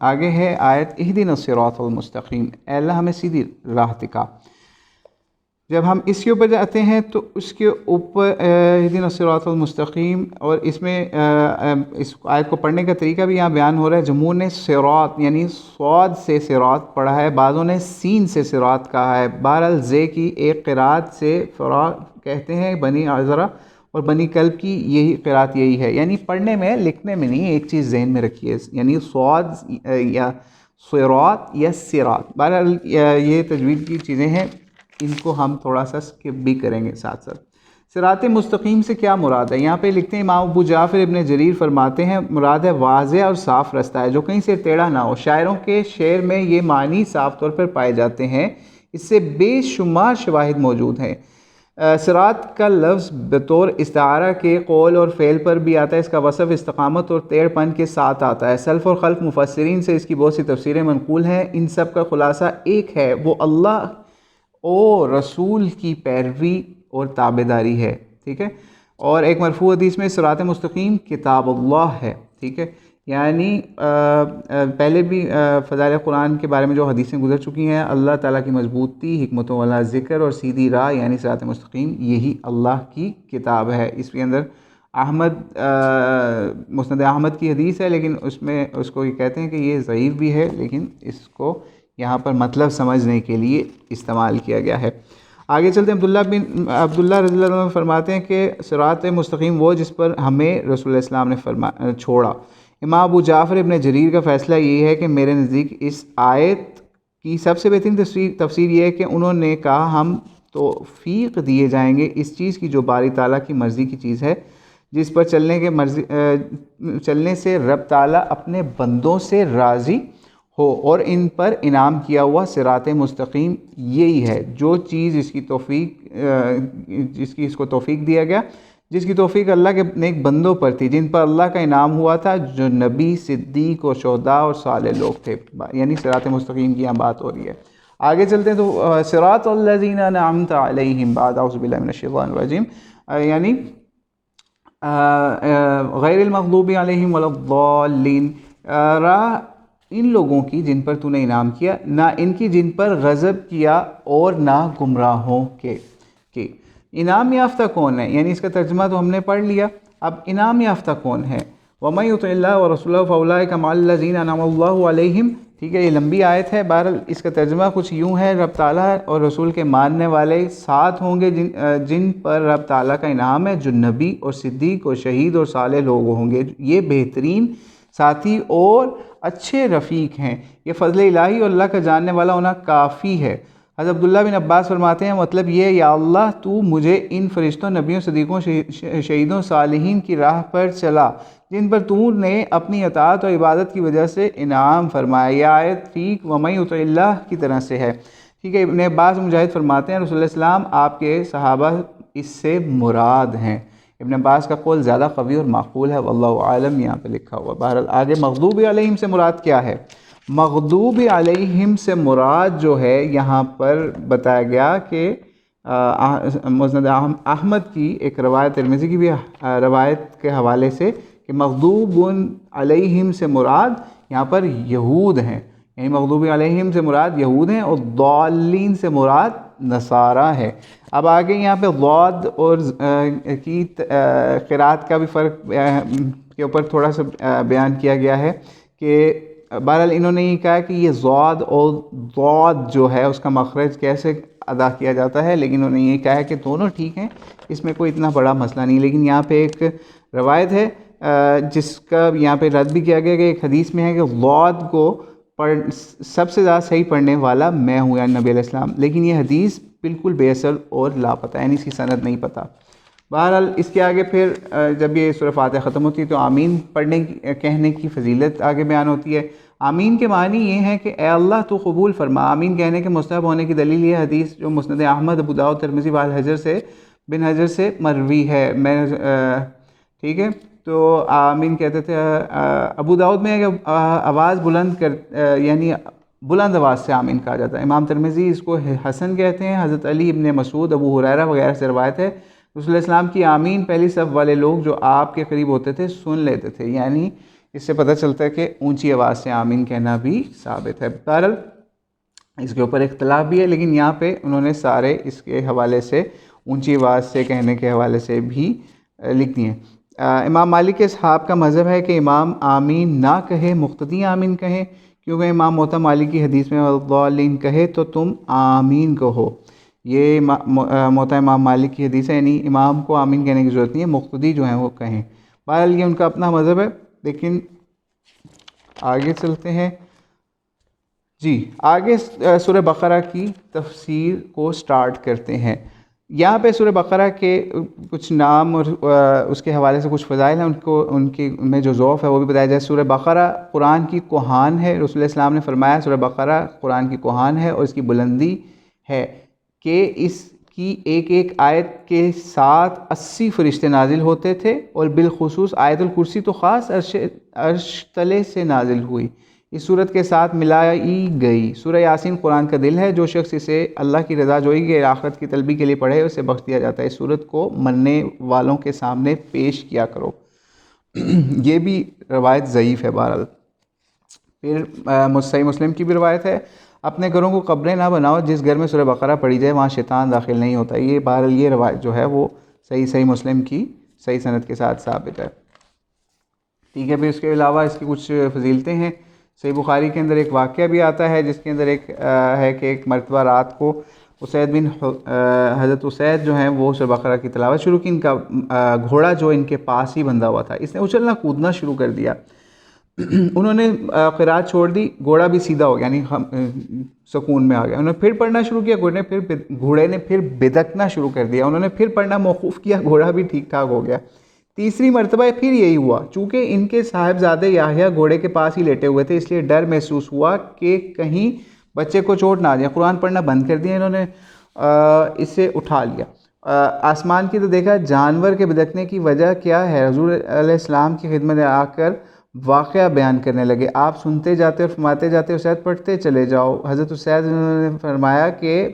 Speaker 1: آگے ہے آیت اہدنا الصراط المستقیم، اے اللہ ہمیں سیدھی راہ دکھا۔ جب ہم اس کے اوپر جاتے ہیں تو اس کے اوپر اہدنا الصراط المستقیم، اور اس میں اس آیت کو پڑھنے کا طریقہ بھی یہاں بیان ہو رہا ہے۔ جمہور نے صراط یعنی صاد سے صراط پڑھا ہے، بعضوں نے سین سے صراط کہا ہے۔ بہرحال زے کی ایک قرات سے فراط کہتے ہیں بنی عذرا، اور بنی کلب کی یہی قرات یہی ہے، یعنی پڑھنے میں لکھنے میں نہیں، ایک چیز ذہن میں رکھیے، یعنی صاد یا صراط یا صراط۔ بہرحال یہ تجوید کی چیزیں ہیں، ان کو ہم تھوڑا سا سکپ بھی کریں گے ساتھ ساتھ۔ صراط مستقیم سے کیا مراد ہے؟ یہاں پہ لکھتے ہیں امام ابو جعفر ابن جریر فرماتے ہیں مراد ہے واضح اور صاف رستہ ہے جو کہیں سے ٹیڑھا نہ ہو۔ شاعروں کے شعر میں یہ معنی صاف طور پر پائے جاتے ہیں، اس سے بے شمار شواہد موجود ہیں۔ صراط کا لفظ بطور استعارہ کے قول اور فعل پر بھی آتا ہے، اس کا وصف استقامت اور ٹیڑھ پن کے ساتھ آتا ہے۔ سلف اور خلف مفسرین سے اس کی بہت سی تفسیریں منقول ہیں، ان سب کا خلاصہ ایک ہے، وہ اللہ اور رسول کی پیروی اور تابعداری ہے۔ ٹھیک ہے، اور ایک مرفوع حدیث میں صراط مستقیم کتاب اللہ ہے۔ ٹھیک ہے، یعنی پہلے بھی فضائل قرآن کے بارے میں جو حدیثیں گزر چکی ہیں، اللہ تعالیٰ کی مضبوطی، حکمتوں والا ذکر اور سیدھی راہ یعنی صراط مستقیم، یہی اللہ کی کتاب ہے۔ اس کے اندر مسند احمد کی حدیث ہے، لیکن اس کو یہ کہتے ہیں کہ یہ ضعیف بھی ہے، لیکن اس کو یہاں پر مطلب سمجھنے کے لیے استعمال کیا گیا ہے۔ آگے چلتے ہیں، عبداللہ رضی اللہ عنہ فرماتے ہیں کہ صراط مستقیم وہ جس پر ہمیں رسول اللہ السلام نے چھوڑا۔ امام ابو جعفر ابن جریر کا فیصلہ یہ ہے کہ میرے نزدیک اس آیت کی سب سے بہترین تفسیر یہ ہے کہ انہوں نے کہا ہم توفیق دیے جائیں گے اس چیز کی جو باری تعالیٰ کی مرضی کی چیز ہے، جس پر چلنے سے رب تعالیٰ اپنے بندوں سے راضی ہو، اور ان پر انعام کیا ہوا صراط مستقیم یہی ہے جو چیز جس کی اس کو توفیق دیا گیا، جس کی توفیق اللہ کے نیک بندوں پر تھی، جن پر اللہ کا انعام ہوا تھا، جو نبی، صدیق اور شہداء اور صالح لوگ تھے، یعنی صراط مستقیم کی یہاں بات ہو رہی ہے۔ آگے چلتے ہیں تو صراط الذین انعمت علیہم، بعد اعوذ باللہ من الشیطان الرجیم، یعنی غیر المغضوب علیہم ولا الضالین، راہ ان لوگوں کی جن پر تو نے انعام کیا، نہ ان کی جن پر غضب کیا، اور نہ گمراہوں کے۔ انعام یافتہ کون ہے؟ یعنی اس کا ترجمہ تو ہم نے پڑھ لیا، اب انعام یافتہ کون ہے؟ وَمَن يُطِعِ اللَّهَ وَرَسُولَهُ فَأُولَٰئِكَ مَعَ الَّذِينَ أَنْعَمَ اللَّهُ عَلَيْهِمْ۔ ٹھیک ہے، یہ لمبی آیت ہے، بہرحال اس کا ترجمہ کچھ یوں ہے، رب تعالیٰ اور رسول کے ماننے والے ساتھ ہوں گے جن پر رب تعالیٰ کا انعام ہے، جو نبی اور صدیق اور شہید اور صالح لوگ ہوں گے، یہ بہترین ساتھی اور اچھے رفیق ہیں۔ یہ فضل الہی اور اللہ کا جاننے والا ہونا کافی ہے۔ حضرت عبداللہ بن عباس فرماتے ہیں مطلب یہ ہے، یا اللہ تو مجھے ان فرشتوں، نبیوں، صدیقوں، شہیدوں، صالحین کی راہ پر چلا جن پر تو نے اپنی اطاعت اور عبادت کی وجہ سے انعام فرمایا۔ یہ آیت ٹھیک وَمَن یُطِعِ اللَّهَ کی طرح سے ہے۔ ٹھیک ہے، ابن عباس مجاہد فرماتے ہیں رسول اللہ علیہ وسلم آپ کے صحابہ اس سے مراد ہیں۔ ابن عباس کا قول زیادہ قوی اور معقول ہے، واللہ عالم، یہاں پہ لکھا ہوا۔ بہرحال آگے مغضوب علیہم سے مراد کیا ہے؟ مغضوب علیہم سے مراد جو ہے یہاں پر بتایا گیا کہ مسند احمد کی ایک روایت، ترمذی کی بھی روایت کے حوالے سے، کہ مغضوب علیہم سے مراد یہاں پر یہود ہیں، یعنی مغضوب علیہم سے مراد یہود ہیں، اور ضالین سے مراد نصارہ ہے۔ اب آگے یہاں پہ ضاد اور کی قرات کا بھی فرق کے اوپر تھوڑا سا بیان کیا گیا ہے کہ بہرحال انہوں نے یہ کہا کہ یہ ضاد اور ضاد جو ہے اس کا مخرج کیسے ادا کیا جاتا ہے، لیکن انہوں نے یہ کہا ہے کہ دونوں ٹھیک ہیں، اس میں کوئی اتنا بڑا مسئلہ نہیں۔ لیکن یہاں پہ ایک روایت ہے جس کا یہاں پہ رد بھی کیا گیا کہ ایک حدیث میں ہے کہ ضاد کو سب سے زیادہ صحیح پڑھنے والا میں ہوں یعنی نبی علیہ السلام، لیکن یہ حدیث بالکل بے اثر اور لاپتہ یعنی اس کی سند نہیں پتہ۔ بہرحال اس کے آگے پھر جب یہ سورہ فاتحہ ختم ہوتی ہے تو آمین پڑھنے کی کہنے کی فضیلت آگے بیان ہوتی ہے۔ آمین کے معنی یہ ہے کہ اے اللہ تو قبول فرما۔ آمین کہنے کے مستحب ہونے کی دلیل یہ حدیث جو مسند احمد، ابو داؤد، ترمذی بن حجر سے مروی ہے۔ ٹھیک ہے، تو آمین کہتے تھے۔ ابو داؤد میں آواز بلند یعنی بلند آواز سے آمین کہا جاتا ہے۔ امام ترمذی اس کو حسن کہتے ہیں۔ حضرت علی ابن مسعود، ابو ہریرہ وغیرہ سے روایت ہے، رسول اللہ السلام کی آمین پہلی صف والے لوگ جو آپ کے قریب ہوتے تھے سن لیتے تھے، یعنی اس سے پتہ چلتا ہے کہ اونچی آواز سے آمین کہنا بھی ثابت ہے۔ بہرحال اس کے اوپر اختلاف بھی ہے، لیکن یہاں پہ انہوں نے سارے اس کے حوالے سے اونچی آواز سے کہنے کے حوالے سے بھی لکھ دی ہیں۔ امام مالک کے اصحاب کا مذہب ہے کہ امام آمین نہ کہے، مقتدی آمین کہیں، کیونکہ امام موطا مالک کی حدیث میں والضالین کہے تو تم آمین کہو۔ یہ موطا امام مالک کی حدیث ہے، یعنی امام کو آمین کہنے کی ضرورت نہیں ہے، مقتدی جو ہیں وہ کہیں۔ بہرحال یہ ان کا اپنا مذہب ہے، لیکن آگے چلتے ہیں۔ جی آگے سورہ بقرہ کی تفسیر کو سٹارٹ کرتے ہیں۔ یہاں پہ سورہ بقرہ کے کچھ نام اور اس کے حوالے سے کچھ فضائل ہیں، ان کے میں جو ذوف ہے وہ بھی بتایا جائے۔ سورہ بقرہ قرآن کی کوہان ہے۔ رسول اللہ السلام نے فرمایا سورہ بقرہ قرآن کی کوہان ہے اور اس کی بلندی ہے کہ اس کی ایک ایک آیت کے ساتھ 80 فرشتے نازل ہوتے تھے، اور بالخصوص آیت الکرسی تو خاص عرش تلے سے نازل ہوئی، اس صورت کے ساتھ ملائی گئی۔ سورہ یاسین قرآن کا دل ہے، جو شخص اسے اللہ کی رضا جوئی کے آخرت کی طلبی کے لیے پڑھے اسے بخش دیا جاتا ہے۔ اس صورت کو مننے والوں کے سامنے پیش کیا کرو۔ یہ بھی روایت ضعیف ہے۔ بہرحال پھر صحیح مسلم کی بھی روایت ہے، اپنے گھروں کو قبریں نہ بناؤ، جس گھر میں سورہ بقرہ پڑھی جائے وہاں شیطان داخل نہیں ہوتا۔ یہ بہرحال یہ روایت جو ہے وہ صحیح مسلم کی صحیح سند کے ساتھ ثابت ہے۔ ٹھیک ہے، پھر اس کے علاوہ اس کی کچھ فضیلتیں ہیں۔ صحیح بخاری کے اندر ایک واقعہ بھی آتا ہے، جس کے اندر ایک ہے کہ ایک مرتبہ رات کو حضرت اسید جو ہیں وہ سورہ بقرہ کی تلاوت شروع کی۔ ان کا گھوڑا جو ان کے پاس ہی بندھا ہوا تھا، اس نے اچھلنا کودنا شروع کر دیا۔ انہوں نے قرات چھوڑ دی، گھوڑا بھی سیدھا ہو گیا، یعنی سکون میں آ گیا۔ انہوں نے پھر پڑھنا شروع کیا، گھوڑے نے پھر بدکنا شروع کر دیا۔ انہوں نے پھر پڑھنا موقوف کیا، گھوڑا بھی ٹھیک ٹھاک ہو گیا۔ تیسری مرتبہ پھر یہی ہوا، چونکہ ان کے صاحبزادے یحییٰ گھوڑے کے پاس ہی لیٹے ہوئے تھے، اس لیے ڈر محسوس ہوا کہ کہیں بچے کو چوٹ نہ آ جائے۔ قرآن پڑھنا بند کر دیا انہوں نے، اسے اٹھا لیا آسمان کی تو دیکھا جانور کے بدکنے کی وجہ کیا ہے۔ حضور علیہ السلام کی خدمت میں آ کر واقعہ بیان کرنے لگے۔ آپ سنتے جاتے اور فرماتے جاتے، اسید پڑھتے چلے جاؤ۔ حضرت اسید نے فرمایا کہ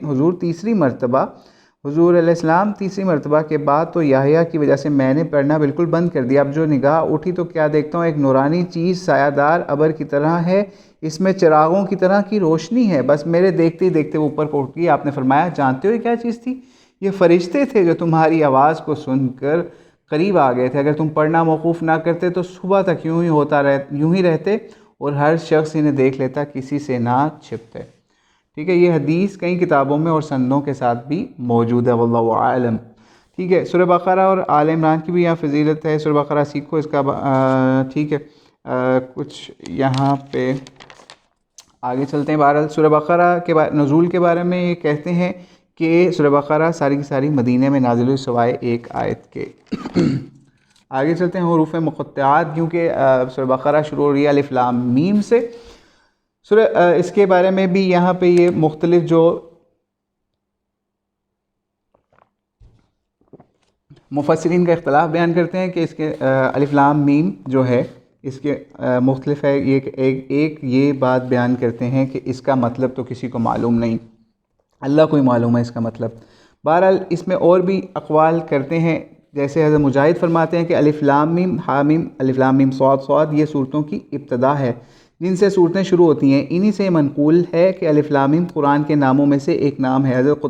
Speaker 1: حضور علیہ السلام تیسری مرتبہ کے بعد تو یحییٰ کی وجہ سے میں نے پڑھنا بالکل بند کر دیا۔ اب جو نگاہ اٹھی تو کیا دیکھتا ہوں، ایک نورانی چیز سایہ دار ابر کی طرح ہے، اس میں چراغوں کی طرح کی روشنی ہے، بس میرے دیکھتے ہی دیکھتے وہ اوپر کو اٹھ گئی۔ آپ نے فرمایا جانتے ہو یہ کیا چیز تھی؟ یہ فرشتے تھے جو تمہاری آواز کو سن کر قریب آ گئے تھے۔ اگر تم پڑھنا موقوف نہ کرتے تو صبح تک یوں ہی رہتے اور ہر شخص انہیں دیکھ لیتا، کسی سے نہ چھپتے۔ ٹھیک ہے، یہ حدیث کئی کتابوں میں اور سندوں کے ساتھ بھی موجود ہے، واللہ عالم۔ ٹھیک ہے، سورہ بقرہ اور آل عمران کی بھی یہاں فضیلت ہے۔ سورہ بقرہ سیکھو، اس کا ٹھیک ہے، کچھ یہاں پہ آگے چلتے ہیں۔ بہرحال سورہ بقرہ کے نزول کے بارے میں یہ کہتے ہیں کہ سورہ بقرہ ساری کی ساری مدینہ میں نازل ہوئی سوائے ایک آیت کے۔ آگے چلتے ہیں حروف مقطعات، کیونکہ سورہ بقرہ شروع ہو رہی ہے الف لام میم سے۔ اس کے بارے میں بھی یہاں پہ یہ مختلف جو مفسرین کا اختلاف بیان کرتے ہیں کہ اس کے الف لام میم جو ہے اس کے مختلف ہے۔ ایک یہ بات بیان کرتے ہیں کہ اس کا مطلب تو کسی کو معلوم نہیں، اللہ کو ہی معلوم ہے اس کا مطلب۔ بہرحال اس میں اور بھی اقوال کرتے ہیں، جیسے حضرت مجاہد فرماتے ہیں کہ الف لام میم حامیم الف لام میم صاد صاد یہ صورتوں کی ابتدا ہے جن سے صورتیں شروع ہوتی ہیں۔ انہی سے منقول ہے کہ الف لام میم قرآن کے ناموں میں سے ایک نام ہے۔ حضرت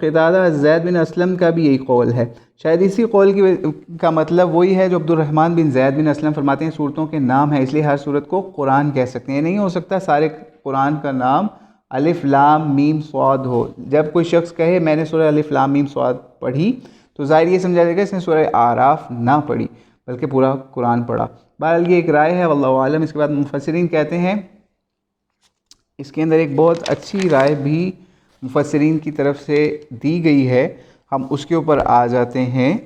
Speaker 1: قتادہ زید بن اسلم کا بھی یہی قول ہے۔ شاید اسی قول کا مطلب وہی ہے جو عبد الرحمن بن زید بن اسلم فرماتے ہیں صورتوں کے نام ہیں، اس لیے ہر صورت کو قرآن کہہ سکتے ہیں۔ نہیں ہو سکتا سارے قرآن کا نام الف لام میم صاد ہو۔ جب کوئی شخص کہے میں نے سورہ الف لام میم صاد پڑھی تو ظاہر یہ سمجھا جائے گا اس نے سورہ اعراف نہ پڑھی، بلکہ پورا قرآن پڑھا۔ بہرحال یہ ایک رائے ہے، واللہ عالم۔ اس کے بعد مفسرین کہتے ہیں اس کے اندر ایک بہت اچھی رائے بھی مفسرین کی طرف سے دی گئی ہے، ہم اس کے اوپر آ جاتے ہیں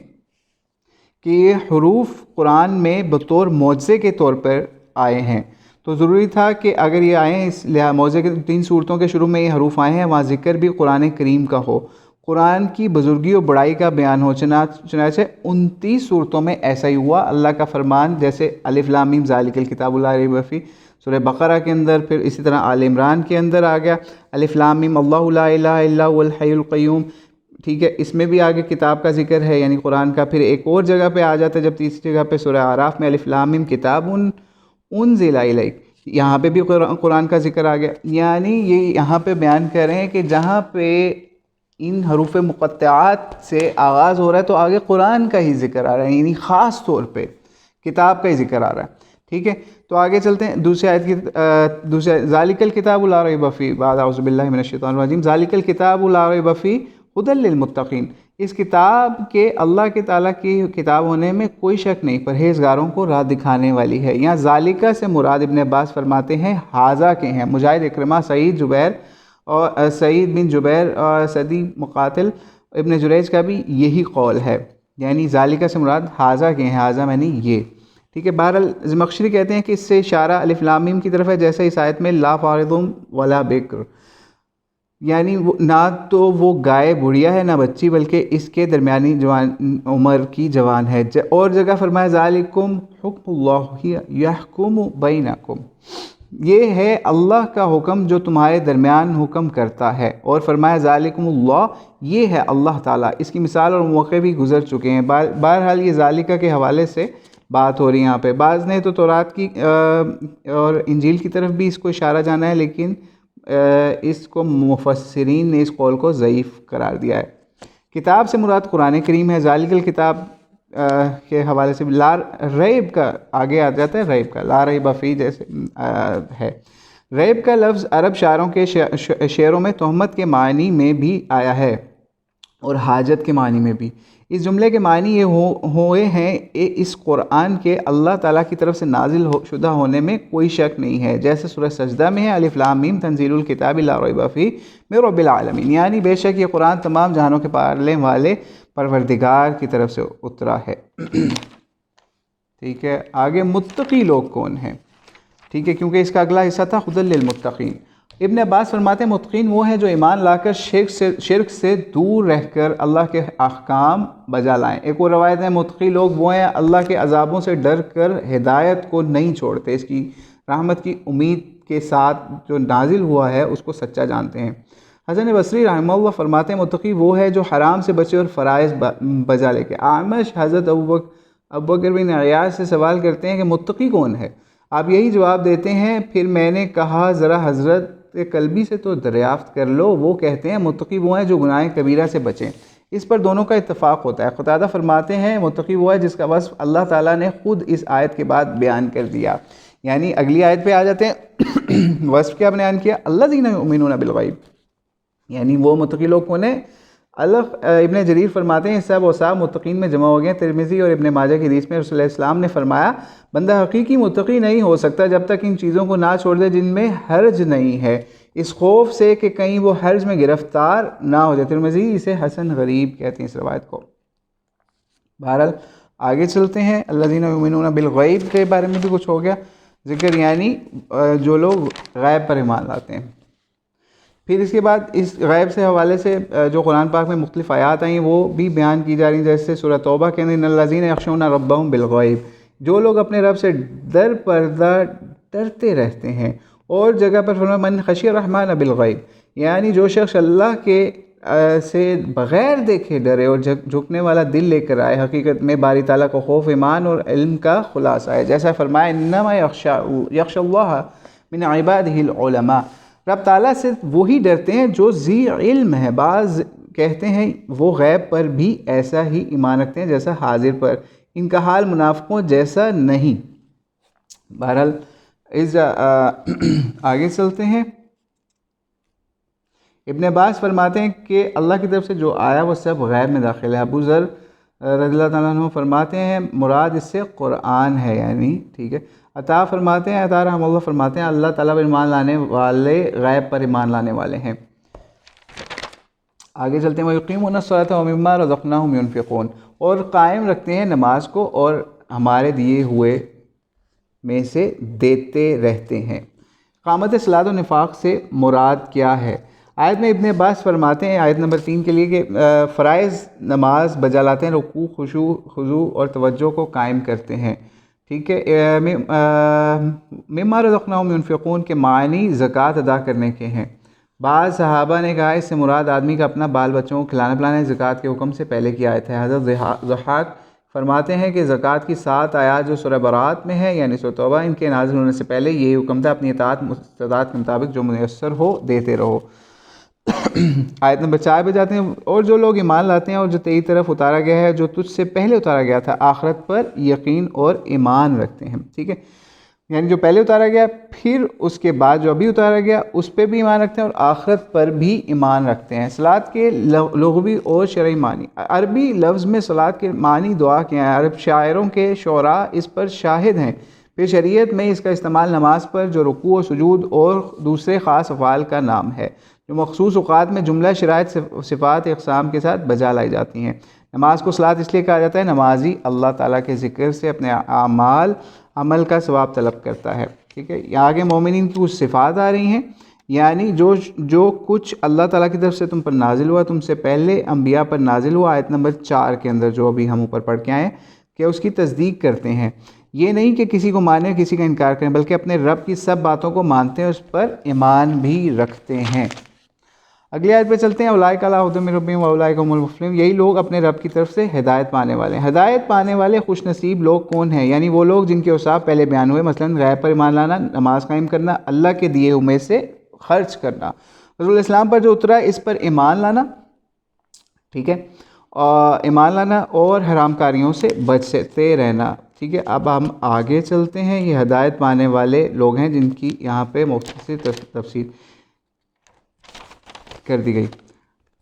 Speaker 1: کہ یہ حروف قرآن میں بطور معجزے کے طور پر آئے ہیں، تو ضروری تھا کہ اگر یہ آئے ہیں اس معجزے کے 3 صورتوں کے شروع میں یہ حروف آئے ہیں، وہاں ذکر بھی قرآن کریم کا ہو، قرآن کی بزرگی و بڑائی کا بیان ہو۔ چنانچہ 29 صورتوں میں ایسا ہی ہوا۔ اللہ کا فرمان جیسے الف لام میم ذالک الکتاب لا ریب فیہ سورہ بقرہ کے اندر، پھر اسی طرح آل عمران کے اندر آ گیا الف لام میم اللہ لا الہ الا هو الحی القیوم، ٹھیک ہے، اس میں بھی آگے کتاب کا ذکر ہے یعنی قرآن کا۔ پھر ایک اور جگہ پہ آ جاتا ہے جب تیسری جگہ پہ سورہ اعراف میں الف لام میم کتاب انزل الیک، یہاں پہ بھی قرآن کا ذکر آ گیا۔ یعنی یہ یہاں پہ بیان کر رہے ہیں کہ جہاں پہ ان حروف مقطعات سے آغاز ہو رہا ہے تو آگے قرآن کا ہی ذکر آ رہا ہے، یعنی خاص طور پہ کتاب کا ہی ذکر آ رہا ہے، ٹھیک ہے۔ تو آگے چلتے ہیں دوسری آیت کی، دوسرے ذالک الکتاب لا ریب فیہ، بعد اعوذ باللہ من الشیطان الرجیم، ذالک الکتاب لا ریب فیہ ھدی للمتقین، اس کتاب کے اللہ کے تعالیٰ کی کتاب ہونے میں کوئی شک نہیں، پرہیزگاروں کو راہ دکھانے والی ہے۔ یہاں ذالکہ سے مراد ابن عباس فرماتے ہیں حاذا کے ہیں، مجاہد، اکرمہ، سعید بن جبیر اور سدی مقاتل، ابن جریج کا بھی یہی قول ہے، یعنی ذالکہ سے مراد حاذا کے ہیں، حاذا میں نہیں یہ، ٹھیک ہے۔ بہرحال زمخشری کہتے ہیں کہ اس سے اشارہ الف لام میم کی طرف ہے، جیسے اس آیت میں لا فارض ولا بکر، یعنی نہ تو وہ گائے بڑھیا ہے نہ بچی، بلکہ اس کے درمیانی جوان عمر کی جوان ہے۔ اور جگہ فرمایا ذالکم حکم اللہ یحکم بینکم، یہ ہے اللہ کا حکم جو تمہارے درمیان حکم کرتا ہے، اور فرمایا ذالکم اللہ، یہ ہے اللہ تعالیٰ۔ اس کی مثال اور موقع بھی گزر چکے ہیں۔ بہرحال یہ ذالکہ کے حوالے سے بات ہو رہی ہے یہاں پہ۔ بعض نے تو تورات کی اور انجیل کی طرف بھی اس کو اشارہ جانا ہے، لیکن اس کو مفسرین نے اس قول کو ضعیف قرار دیا ہے۔ کتاب سے مراد قرآن کریم ہے۔ ذالک الکتاب کے حوالے سے لا ریب کا آگے آ جاتا ہے، ریب کا لا ریب فیہ جیسے ہے۔ ریب کا لفظ عرب شاعروں کے شعروں میں تہمت کے معنی میں بھی آیا ہے اور حاجت کے معنی میں بھی۔ اس جملے کے معنی یہ ہوئے ہیں اس قرآن کے اللہ تعالیٰ کی طرف سے نازل شدہ ہونے میں کوئی شک نہیں ہے، جیسے سورہ سجدہ میں ہے الف لام میم تنزیل الکتاب لا ریب فیہ من رب العالمین، یعنی بے شک یہ قرآن تمام جہانوں کے پالنے والے پروردگار کی طرف سے اترا ہے، ٹھیک ہے۔ آگے متقی لوگ کون ہیں، ٹھیک ہے، کیونکہ اس کا اگلا حصہ تھا ھدی للمتقین۔ ابن عباس فرماتے ہیں متقین وہ ہیں جو ایمان لا کر شرک سے دور رہ کر اللہ کے احکام بجا لائیں۔ ایک اور روایت ہے متقی لوگ وہ ہیں اللہ کے عذابوں سے ڈر کر ہدایت کو نہیں چھوڑتے، اس کی رحمت کی امید کے ساتھ جو نازل ہوا ہے اس کو سچا جانتے ہیں۔ حسن بصری رحمہ اللہ فرماتے ہیں متقی وہ ہے جو حرام سے بچے اور فرائض بجا لے کے۔ اعمش حضرت ابوبکر بن عیاض سے سوال کرتے ہیں کہ متقی کون ہے؟ آپ یہی جواب دیتے ہیں پھر میں نے کہا ذرا حضرت قلبی سے تو دریافت کر لو، وہ کہتے ہیں متقی وہ ہیں جو گناہ کبیرہ سے بچیں۔ اس پر دونوں کا اتفاق ہوتا ہے۔ قتادہ فرماتے ہیں متقی وہ ہے جس کا وصف اللہ تعالیٰ نے خود اس آیت کے بعد بیان کر دیا، یعنی اگلی آیت پہ آ جاتے ہیں، وصف کیا بیان کیا؟ الذین یؤمنون بالغیب، یعنی وہ متقی لوگ کون ہیں؟ ابن جریر فرماتے ہیں سب اوصاف متقین میں جمع ہو گئے۔ ترمذی اور ابن ماجہ کی حدیث میں رسول اللہ السلام نے فرمایا بندہ حقیقی متقی نہیں ہو سکتا جب تک ان چیزوں کو نہ چھوڑ دے جن میں حرج نہیں ہے، اس خوف سے کہ کہیں وہ حرج میں گرفتار نہ ہو جائے۔ ترمذی اسے حسن غریب کہتے ہیں اس روایت کو۔ بہرحال آگے چلتے ہیں، الذین یؤمنون بالغیب کے بارے میں بھی کچھ ہو گیا ذکر، یعنی جو لوگ غیب پر ایمان لاتے ہیں۔ پھر اس کے بعد اس غیب سے حوالے سے جو قرآن پاک میں مختلف آیات آئی ہیں وہ بھی بیان کی جا رہی ہیں، جیسے سورہ توبہ کے اندر ان الذین یخشون ربہم بالغیب، جو لوگ اپنے رب سے در پردہ ڈرتے رہتے ہیں۔ اور جگہ پر فرمایا من خشی الرحمن بالغیب، یعنی جو شخص اللہ کے سے بغیر دیکھے ڈرے اور جھکنے والا دل لے کر آئے، حقیقت میں باری تعالیٰ کو خوف ایمان اور علم کا خلاصہ ہے، جیسا فرمایا انما یخشى اللہ من عبادہ العلماء، رب تعالیٰ سے وہی ڈرتے ہیں جو ذی علم ہے۔ بعض کہتے ہیں وہ غیب پر بھی ایسا ہی ایمان رکھتے ہیں جیسا حاضر پر، ان کا حال منافقوں جیسا نہیں۔ بہرحال آگے چلتے ہیں، ابن عباس فرماتے ہیں کہ اللہ کی طرف سے جو آیا وہ سب غیب میں داخل ہے۔ ابو ذر رضی اللہ تعالیٰ عنہ فرماتے ہیں مراد اس سے قرآن ہے، یعنی ٹھیک ہے۔ عطا فرماتے ہیں، عطا رحمہ اللہ فرماتے ہیں اللہ تعالیٰ پر ایمان لانے والے غیب پر ایمان لانے والے ہیں۔ آگے چلتے ہیں، وَيُقِيمُونَ الصَّلَاةَ وَمِمَّا رَزَقْنَاهُمْ يُنْفِقُونَ، اور قائم رکھتے ہیں نماز کو اور ہمارے دیے ہوئے میں سے دیتے رہتے ہیں۔ اقامت صلاۃ و نفاق سے مراد کیا ہے؟ آیت میں ابن عباس فرماتے ہیں آیت نمبر 3 کے لیے کہ فرائض نماز بجا لاتے ہیں، رکوع، خضوع اور توجہ کو قائم کرتے ہیں، ٹھیک ہے۔ مما رزقناہم ینفقون کے معنی زکوٰۃ ادا کرنے کے ہیں۔ بعض صحابہ نے کہا اس سے مراد آدمی کا اپنا بال بچوں کو کھلانا پلانا زکوٰۃ کے حکم سے پہلے کی آیت ہے۔ حضرت ضحاک فرماتے ہیں کہ زکوٰۃ کی 7 آیات جو سورہ برات میں ہے یعنی سورہ توبہ، ان کے نازل ہونے سے پہلے یہی حکم تھا اپنی اطاعت مستطاعت کے مطابق جو میسر ہو دیتے رہو۔ آیت نمبر 4 پہ جاتے ہیں، اور جو لوگ ایمان لاتے ہیں اور جو تیری طرف اتارا گیا ہے جو تجھ سے پہلے اتارا گیا تھا، آخرت پر یقین اور ایمان رکھتے ہیں، ٹھیک ہے، یعنی جو پہلے اتارا گیا پھر اس کے بعد جو ابھی اتارا گیا اس پہ بھی ایمان رکھتے ہیں اور آخرت پر بھی ایمان رکھتے ہیں۔ صلاۃ کے لغوی اور شرعی معنی، عربی لفظ میں صلاۃ کے معنی دعا کے ہیں، عرب شاعروں کے شعراء اس پر شاہد ہیں، پھر شریعت میں اس کا استعمال نماز پر جو رکوع و سجود اور دوسرے خاص افعال کا نام ہے جو مخصوص اوقات میں جملہ شرائط صفات اقسام کے ساتھ بجا لائی جاتی ہیں۔ نماز کو صلاۃ اس لیے کہا جاتا ہے نمازی اللہ تعالیٰ کے ذکر سے اپنے عمل کا ثواب طلب کرتا ہے، ٹھیک ہے۔ یہاں آگے مومنین کی کچھ صفات آ رہی ہیں، یعنی جو کچھ اللہ تعالیٰ کی طرف سے تم پر نازل ہوا، تم سے پہلے انبیاء پر نازل ہوا، آیت نمبر 4 کے اندر جو ابھی ہم اوپر پڑھ کے آئے ہیں کہ اس کی تصدیق کرتے ہیں۔ یہ نہیں کہ کسی کو مانیں کسی کا انکار کریں، بلکہ اپنے رب کی سب باتوں کو مانتے ہیں، اس پر ایمان بھی رکھتے ہیں۔ اگلی آیت پہ چلتے ہیں، اولئک علی ھدی من ربہم واولئک ھم المفلحون، یہی لوگ اپنے رب کی طرف سے ہدایت پانے والے ہیں۔ ہدایت پانے والے خوش نصیب لوگ کون ہیں؟ یعنی وہ لوگ جن کے اوصاف پہلے بیان ہوئے، مثلا غیب پر ایمان لانا، نماز قائم کرنا، اللہ کے دیے ہوئے میں سے خرچ کرنا، رسول اسلام پر جو اترا اس پر ایمان لانا، ٹھیک ہے، اور ایمان لانا اور حرام کاریوں سے بچتے رہنا، ٹھیک ہے۔ اب ہم آگے چلتے ہیں، یہ ہدایت پانے والے لوگ ہیں جن کی یہاں پہ مختصر تفصیل کر دی گئی۔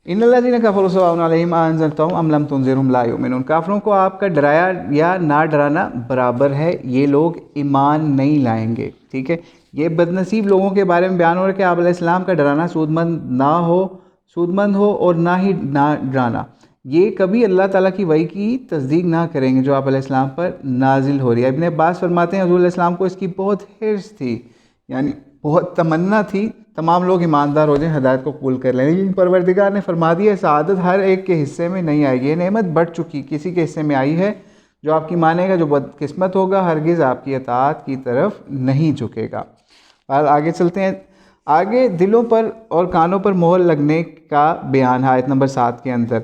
Speaker 1: ان الذین کفروا سواء علیہم انذرتہم ام لم تنذرہم لا یؤمنون، کافروں کو آپ کا ڈرایا یا نہ ڈرانا برابر ہے، یہ لوگ ایمان نہیں لائیں گے، ٹھیک ہے۔ یہ بد نصیب لوگوں کے بارے میں بیان ہو رہا ہے کہ آپ علیہ السلام کا ڈرانا سود مند ہو اور نہ ہی نہ ڈرانا، یہ کبھی اللہ تعالیٰ کی وحی کی تصدیق نہ کریں گے جو آپ علیہ السلام پر نازل ہو رہی ہے۔ ابن عباس فرماتے ہیں حضور علیہ السلام کو اس کی بہت حرص تھی، یعنی بہت تمنا تھی تمام لوگ ایماندار ہو جائیں، ہدایت کو قبول کر لیں، لیکن پروردگار نے فرما دیا سعادت ہر ایک کے حصے میں نہیں آئے گی، یہ نعمت بڑھ چکی کسی کے حصے میں آئی ہے، جو آپ کی مانے گا، جو بدقسمت ہوگا ہرگز آپ کی اطاعت کی طرف نہیں جھکے گا۔ آگے چلتے ہیں، آگے دلوں پر اور کانوں پر مہر لگنے کا بیان ہے آیت نمبر 7 کے اندر۔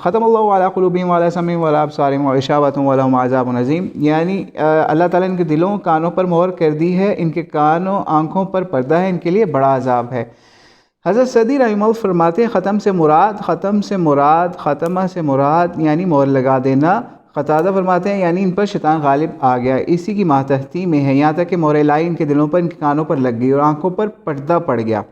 Speaker 1: ختم اللہ علی قلوبہم وعلی سمعہم وعلی ابصارہم غشاوۃ ولہم عذاب عظیم، یعنی اللہ تعالیٰ نے ان کے دلوں کانوں پر مہر کر دی ہے، ان کے کانوں آنکھوں پر پردہ ہے، ان کے لیے بڑا عذاب ہے۔ حضرت سعدی رحمہ اللہ فرماتے ہیں ختمہ سے مراد یعنی مہر لگا دینا۔ قتادہ فرماتے ہیں یعنی ان پر شیطان غالب آ گیا، اسی کی ماتحتی میں ہے، یہاں تک کہ مہر الہی ان کے دلوں پر ان کے کانوں پر لگ گئی اور آنکھوں پر پردہ پڑ گیا،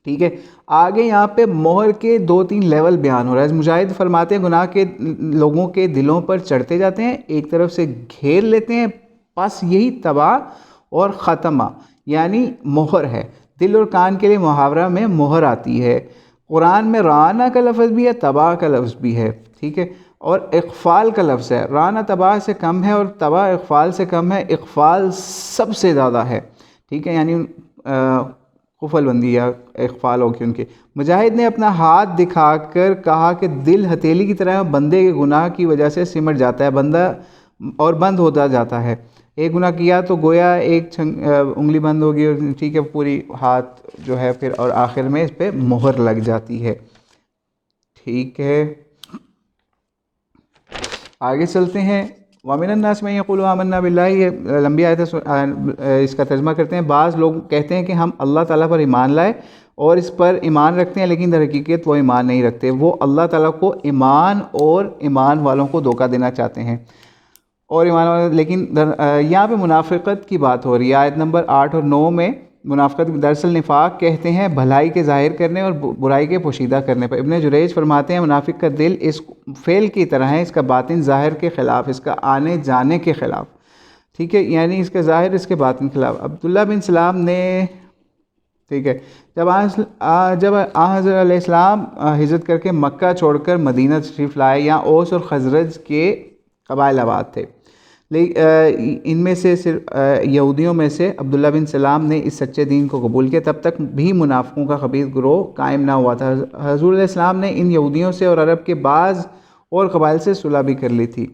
Speaker 1: ٹھیک ہے۔ آگے یہاں پہ مہر کے 2-3 لیول بیان ہو رہا ہے۔ مجاہد فرماتے ہیں گناہ کے لوگوں کے دلوں پر چڑھتے جاتے ہیں، ایک طرف سے گھیر لیتے ہیں، پس یہی تباہ اور ختمہ یعنی مہر ہے۔ دل اور کان کے لیے محاورہ میں مہر آتی ہے، قرآن میں رعانہ کا لفظ بھی ہے، تباہ کا لفظ بھی ہے، ٹھیک ہے، اور اقفال کا لفظ ہے۔ رعانہ تباہ سے کم ہے اور تباہ اقفال سے کم ہے، اقفال سب سے زیادہ ہے، ٹھیک ہے، یعنی قفل بندی یا اقفال ہو کے ان کے۔ مجاہد نے اپنا ہاتھ دکھا کر کہا کہ دل ہتھیلی کی طرح بندے کے گناہ کی وجہ سے سمٹ جاتا ہے، بندہ اور بند ہوتا جاتا ہے، ایک گناہ کیا تو گویا ایک انگلی بند ہوگی، ٹھیک ہے، پوری ہاتھ جو ہے پھر اور آخر میں اس پہ مہر لگ جاتی ہے، ٹھیک ہے۔ آگے چلتے ہیں، وَمِنَ النَّاسِ مَن يَقُولُ آمَنَّا بِاللَّهِ، یہ لمبی آیت ہے، اس کا ترجمہ کرتے ہیں۔ بعض لوگ کہتے ہیں کہ ہم اللہ تعالیٰ پر ایمان لائے اور اس پر ایمان رکھتے ہیں، لیکن در حقیقت وہ ایمان نہیں رکھتے، وہ اللہ تعالیٰ کو ایمان اور ایمان والوں کو دھوکہ دینا چاہتے ہیں، اور ایمان والوں، لیکن یہاں پہ منافقت کی بات ہو رہی ہے۔ آیت نمبر 8 اور 9 میں منافقت دراصل نفاق کہتے ہیں بھلائی کے ظاہر کرنے اور برائی کے پوشیدہ کرنے پر۔ ابن جریج فرماتے ہیں منافق کا دل اس فعل کی طرح ہے، اس کا باطن ظاہر کے خلاف، اس کا آنے جانے کے خلاف، ٹھیک ہے، یعنی اس کا ظاہر اس کے باطن کے خلاف۔ عبداللہ بن سلام نے، ٹھیک ہے، جب حضرت علیہ السلام ہجرت کر کے مکہ چھوڑ کر مدینہ تشریف لائے، یہاں اوس اور خزرج کے قبائل آباد تھے، ان میں سے صرف یہودیوں میں سے عبداللہ بن سلام نے اس سچے دین کو قبول کیا، تب تک بھی منافقوں کا خبیث گروہ قائم نہ ہوا تھا۔ حضور علیہ السلام نے ان یہودیوں سے اور عرب کے بعض اور قبائل سے صلح بھی کر لی تھی۔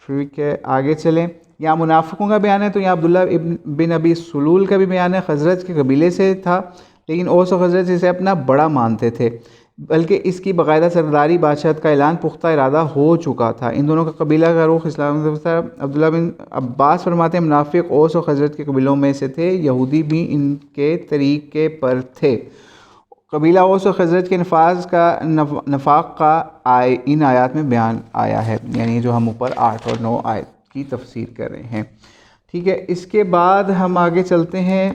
Speaker 1: ٹھیک ہے، آگے چلیں۔ یہاں منافقوں کا بیان ہے تو یہاں عبداللہ بن ابی سلول کا بھی بیان ہے۔ خزرج کے قبیلے سے تھا، لیکن اوس و خزرج اسے اپنا بڑا مانتے تھے، بلکہ اس کی باقاعدہ سرداری بادشاہت کا اعلان پختہ ارادہ ہو چکا تھا۔ ان دونوں کا قبیلہ کا رخ اسلام میں تھا۔ عبداللہ بن عباس فرماتے ہیں منافق اوس و خزرج کے قبیلوں میں سے تھے، یہودی بھی ان کے طریقے پر تھے۔ قبیلہ اوس و خزرج کے نفاق کا ان آیات میں بیان آیا ہے، یعنی جو ہم اوپر 8 اور 9 آیت کی تفسیر کر رہے ہیں، ٹھیک ہے۔ اس کے بعد ہم آگے چلتے ہیں۔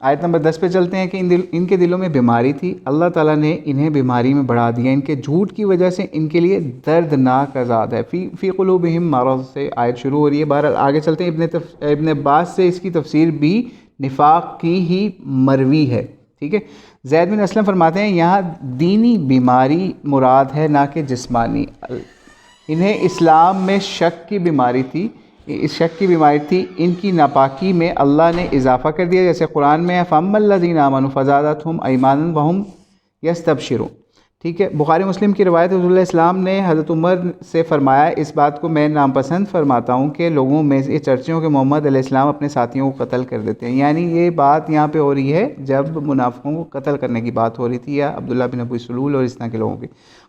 Speaker 1: آیت نمبر 10 پہ چلتے ہیں کہ ان کے دلوں میں بیماری تھی، اللہ تعالیٰ نے انہیں بیماری میں بڑھا دیا، ان کے جھوٹ کی وجہ سے ان کے لیے دردناک عذاب ہے۔ فی قلوبہم مرض سے آیت شروع ہو رہی ہے۔ بہرحال آگے چلتے ہیں۔ ابن عباس سے اس کی تفسیر بھی نفاق کی ہی مروی ہے، ٹھیک ہے۔ زید بن اسلم فرماتے ہیں یہاں دینی بیماری مراد ہے، نہ کہ جسمانی۔ انہیں اسلام میں شک کی بیماری تھی، اس شک کی بیماری تھی، ان کی ناپاکی میں اللہ نے اضافہ کر دیا، جیسے قرآن میں فَأَمَّا الَّذِينَ آمَنُوا فَزَادَتْهُمْ إِيمَانًا وَهُمْ يَسْتَبْشِرُونَ، ٹھیک ہے۔ بخاری مسلم کی روایت حضور علیہ السلام نے حضرت عمر سے فرمایا اس بات کو میں ناپسند فرماتا ہوں کہ لوگوں میں سے چرچوں کہ محمد علیہ السلام اپنے ساتھیوں کو قتل کر دیتے ہیں، یعنی یہ بات یہاں پہ ہو رہی ہے جب منافقوں کو قتل کرنے کی بات ہو رہی تھی، یا عبداللہ بن ابی سلول اور اس طرح کے لوگوں کی۔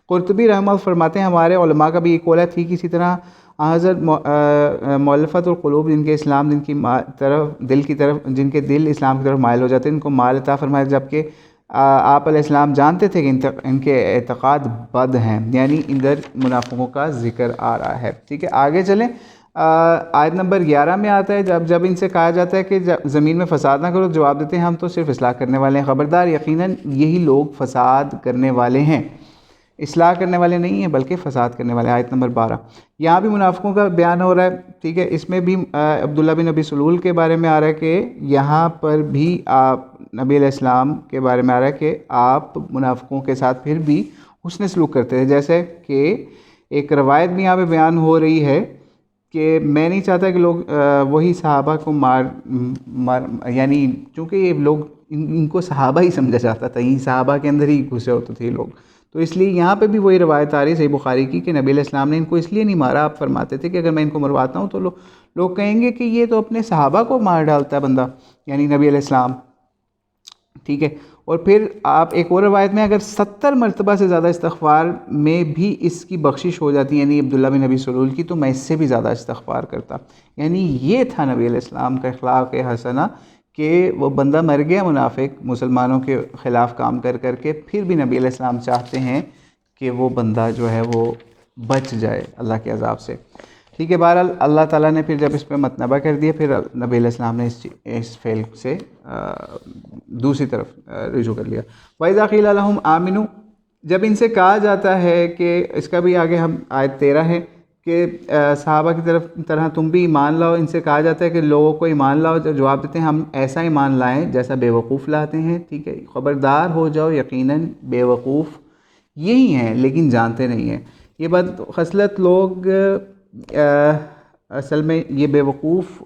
Speaker 1: قرطبی رحمہ اللہ فرماتے ہیں ہمارے علماء کا بھی یہ قول ہے، ٹھیک اسی طرح حضرت مؤلفۃ القلوب، جن کے اسلام دل کی طرف جن کے دل اسلام کی طرف مائل ہو جاتے ہیں، ان کو مال عطا فرمایا، جبکہ آپ علیہ السلام جانتے تھے کہ ان کے اعتقاد بد ہیں، یعنی ادھر منافقوں کا ذکر آ رہا ہے، ٹھیک ہے۔ آگے چلیں۔ آیت نمبر 11 میں آتا ہے جب ان سے کہا جاتا ہے کہ زمین میں فساد نہ کرو، جواب دیتے ہیں ہم تو صرف اصلاح کرنے والے ہیں، خبردار یقیناً یہی لوگ فساد کرنے والے ہیں، اصلاح کرنے والے نہیں ہیں بلکہ فساد کرنے والے۔ آیت نمبر 12 یہاں بھی منافقوں کا بیان ہو رہا ہے، ٹھیک ہے۔ اس میں بھی عبداللہ بن ابی سلول کے بارے میں آ رہا ہے کہ یہاں پر بھی آپ نبی علیہ السلام کے بارے میں آ رہا ہے کہ آپ منافقوں کے ساتھ پھر بھی حسن سلوک کرتے تھے، جیسے کہ ایک روایت بھی یہاں پہ بیان ہو رہی ہے کہ میں نہیں چاہتا کہ لوگ وہی صحابہ کو یعنی چونکہ یہ لوگ ان کو صحابہ ہی سمجھا جاتا تھا، یہ صحابہ کے اندر ہی گھسے ہوتے تھے لوگ، تو اس لیے یہاں پہ بھی وہی روایت آ رہی ہے صحیح بخاری کی کہ نبی علیہ السلام نے ان کو اس لیے نہیں مارا، آپ فرماتے تھے کہ اگر میں ان کو مرواتا ہوں تو لوگ کہیں گے کہ یہ تو اپنے صحابہ کو مار ڈالتا ہے بندہ، یعنی نبی علیہ السلام، ٹھیک ہے۔ اور پھر آپ ایک اور روایت میں اگر 70 مرتبہ سے زیادہ استغفار میں بھی اس کی بخشش ہو جاتی، یعنی عبداللہ بن نبی سلول کی، تو میں اس سے بھی زیادہ استغفار کرتا، یعنی یہ تھا نبی علیہ السلام کا اخلاق حسنہ کہ وہ بندہ مر گیا منافق مسلمانوں کے خلاف کام کر کے، پھر بھی نبی علیہ السلام چاہتے ہیں کہ وہ بندہ جو ہے وہ بچ جائے اللہ کے عذاب سے، ٹھیک ہے۔ بہرحال اللہ تعالیٰ نے پھر جب اس پہ متنبہ کر دیا، پھر نبی علیہ السلام نے اس فعل سے دوسری طرف رجوع کر لیا۔ وَإِذَا قِيلَ لَهُمْ آمِنُوا، جب ان سے کہا جاتا ہے کہ اس کا بھی آگے ہم آیت 13 ہے کہ صحابہ کی طرح تم بھی ایمان لاؤ، ان سے کہا جاتا ہے کہ لوگوں کو ایمان لاؤ، جواب دیتے ہیں ہم ایسا ایمان لائیں جیسا بے وقوف لاتے ہیں، ٹھیک ہے۔ خبردار ہو جاؤ یقیناً بے وقوف یہی ہیں لیکن جانتے نہیں ہیں۔ یہ بد خصلت لوگ اصل میں یہ بے وقوف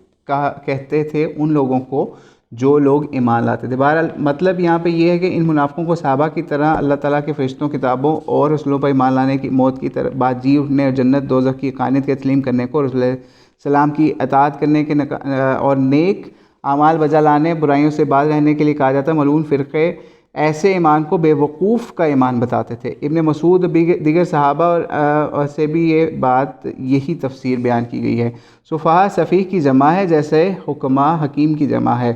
Speaker 1: کہتے تھے ان لوگوں کو جو لوگ ایمان لاتے تھے۔ بہرحال مطلب یہاں پہ یہ ہے کہ ان منافقوں کو صحابہ کی طرح اللہ تعالیٰ کے فرشتوں، کتابوں اور رسولوں پر ایمان لانے کی، موت کی طرح بعد جی اٹھنے اور جنت دوزخ کی قانت کے تسلیم کرنے کو، رسول اللہ السلام کی اطاعت کرنے کے اور نیک اعمال بجا لانے، برائیوں سے باز رہنے کے لیے کہا جاتا ہے۔ ملعون فرقے ایسے ایمان کو بے وقوف کا ایمان بتاتے تھے۔ ابن مسعود دیگر صحابہ اور سے بھی یہ بات یہی تفسیر بیان کی گئی ہے۔ صفحہ سفیہ کی جمع ہے، جیسے حکماء حکیم کی جمع ہے۔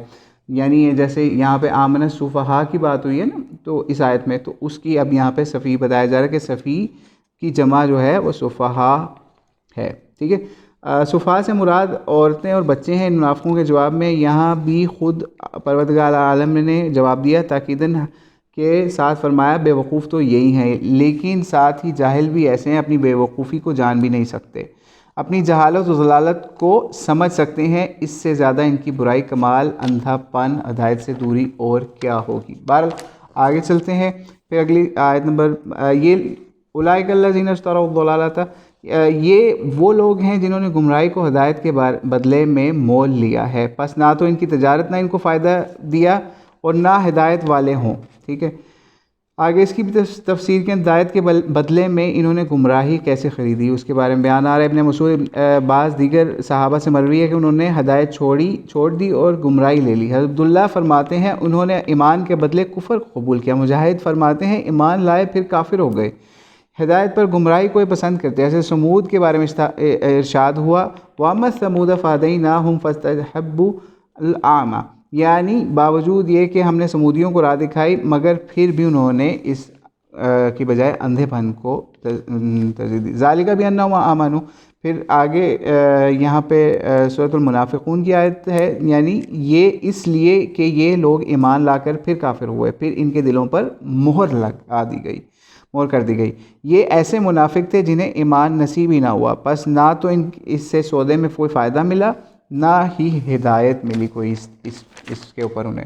Speaker 1: یعنی جیسے یہاں پہ آمن السفہاء کی بات ہوئی ہے نا تو اس آیت میں، تو اس کی اب یہاں پہ صفی بتایا جا رہا ہے کہ صفی کی جمع جو ہے وہ سفہاء ہے، ٹھیک ہے۔ سفہاء سے مراد عورتیں اور بچے ہیں۔ ان منافقوں کے جواب میں یہاں بھی خود پروردگار عالم نے جواب دیا تاکیداً کے ساتھ فرمایا بے وقوف تو یہی ہیں، لیکن ساتھ ہی جاہل بھی ایسے ہیں، اپنی بے وقوفی کو جان بھی نہیں سکتے، اپنی جہالت و ضلالت کو سمجھ سکتے ہیں، اس سے زیادہ ان کی برائی کمال، اندھا پن، ہدایت سے دوری اور کیا ہوگی۔ بہرحال آگے چلتے ہیں، پھر اگلی آیت نمبر یہ اولئک الذین اشتروا الضلالۃ، یہ وہ لوگ ہیں جنہوں نے گمراہی کو ہدایت کے بدلے میں مول لیا ہے، پس نہ تو ان کی تجارت نے ان کو فائدہ دیا اور نہ ہدایت والے ہوں، ٹھیک ہے۔ آگے اس کی بھی تفسیر کے ہدایت کے بدلے میں انہوں نے گمراہی کیسے خریدی اس کے بارے میں بیان آ رہا ہے۔ ابن مسعود بعض دیگر صحابہ سے مروی ہے کہ انہوں نے ہدایت چھوڑ دی اور گمراہی لے لی۔ حضرت عبداللہ فرماتے ہیں انہوں نے ایمان کے بدلے کفر قبول کیا۔ مجاہد فرماتے ہیں ایمان لائے پھر کافر ہو گئے، ہدایت پر گمراہی کوئی پسند کرتے۔ ایسے سمود کے بارے میں ارشاد ہوا وَأَمَّا ثَمُودَ فَهَدَيْنَاهُمْ فَاسْتَحَبُّوا الْأَعْمَى، یعنی باوجود یہ کہ ہم نے سمودیوں کو راہ دکھائی مگر پھر بھی انہوں نے اس کی بجائے اندھے پن کو ترجیح دی۔ ذَلِكَ بِأَنَّهُمْ آمَنُوا، پھر آگے یہاں پہ سورۃ المنافقون کی آیت ہے، یعنی یہ اس لیے کہ یہ لوگ ایمان لا کر پھر کافر ہوئے، پھر ان کے دلوں پر مہر کر دی گئی۔ یہ ایسے منافق تھے جنہیں ایمان نصیب ہی نہ ہوا، پس نہ تو اس سے سودے میں کوئی فائدہ ملا نہ ہی ہدایت ملی کوئی اس کے اوپر انہیں۔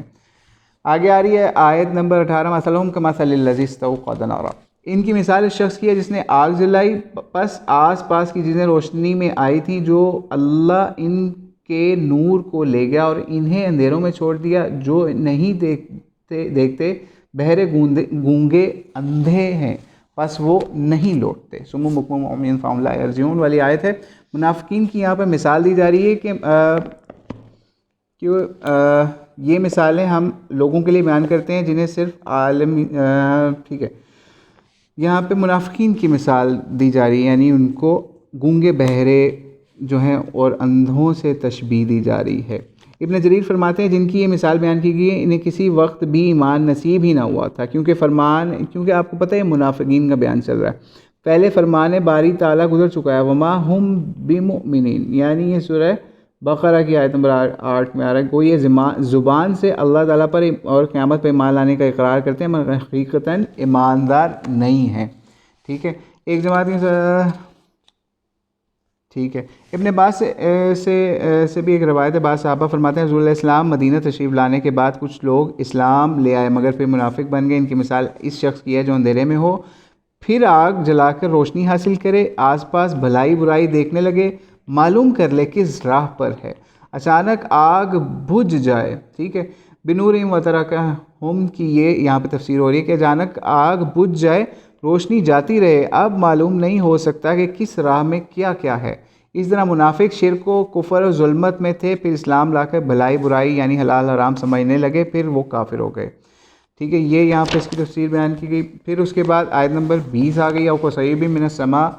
Speaker 1: آگے آ رہی ہے آیت نمبر 18، مثلہم کمثل الذی استوقد نارا، ان کی مثال اس شخص کی ہے جس نے آگ جلائی، پس آس پاس کی چیزیں روشنی میں آئی تھیں، جو اللہ ان کے نور کو لے گیا اور انہیں اندھیروں میں چھوڑ دیا، جو نہیں دیکھتے، بہرے گونگے اندھے ہیں پس وہ نہیں لوٹتے۔ صم بکم عمی فہم لا یرجعون والی آیت ہے۔ منافقین کی یہاں پہ مثال دی جا رہی ہے کہ یہ مثالیں ہم لوگوں کے لیے بیان کرتے ہیں جنہیں صرف عالم، ٹھیک ہے، یہاں پہ منافقین کی مثال دی جا رہی ہے، یعنی ان کو گونگے بہرے جو ہیں اور اندھوں سے تشبیہ دی جا رہی ہے۔ ابن جریر فرماتے ہیں جن کی یہ مثال بیان کی گئی ہے انہیں کسی وقت بھی ایمان نصیب ہی نہ ہوا تھا، کیونکہ آپ کو پتہ ہے منافقین کا بیان چل رہا ہے، پہلے فرمان باری تعالیٰ گزر چکا ہے، وما ہم بمؤمنین، یعنی یہ سورہ بقرہ کی آیت نمبر 8 میں آ رہا ہے، کوئی یہ زبان سے اللہ تعالیٰ پر اور قیامت پر ایمان لانے کا اقرار کرتے ہیں مگر حقیقتاً ایماندار نہیں ہیں، ٹھیک ہے۔ ایک جماعت ٹھیک ہے۔ ابن عباس سے بھی ایک روایت ہے، بعض صحابہ فرماتے ہیں رسول اللہ اسلام مدینہ تشریف لانے کے بعد کچھ لوگ اسلام لے آئے مگر پھر منافق بن گئے۔ ان کی مثال اس شخص کی ہے جو اندھیرے میں ہو، پھر آگ جلا کر روشنی حاصل کرے، آس پاس بھلائی برائی دیکھنے لگے، معلوم کر لے کس راہ پر ہے، اچانک آگ بجھ جائے، ٹھیک ہے۔ بنورہم وترکہم کی یہ یہاں پہ تفسیر ہو رہی ہے کہ اچانک آگ بجھ جائے، روشنی جاتی رہے، اب معلوم نہیں ہو سکتا کہ کس راہ میں کیا کیا ہے۔ اس طرح منافق شرک و کفر و ظلمت میں تھے، پھر اسلام لا کر بھلائی برائی یعنی حلال حرام سمجھنے لگے، پھر وہ کافر ہو گئے، ٹھیک ہے۔ یہ یہاں پہ اس کی تفسیر بیان کی گئی۔ پھر اس کے بعد آیت نمبر 20 آ گئی، او کصیب من السماء،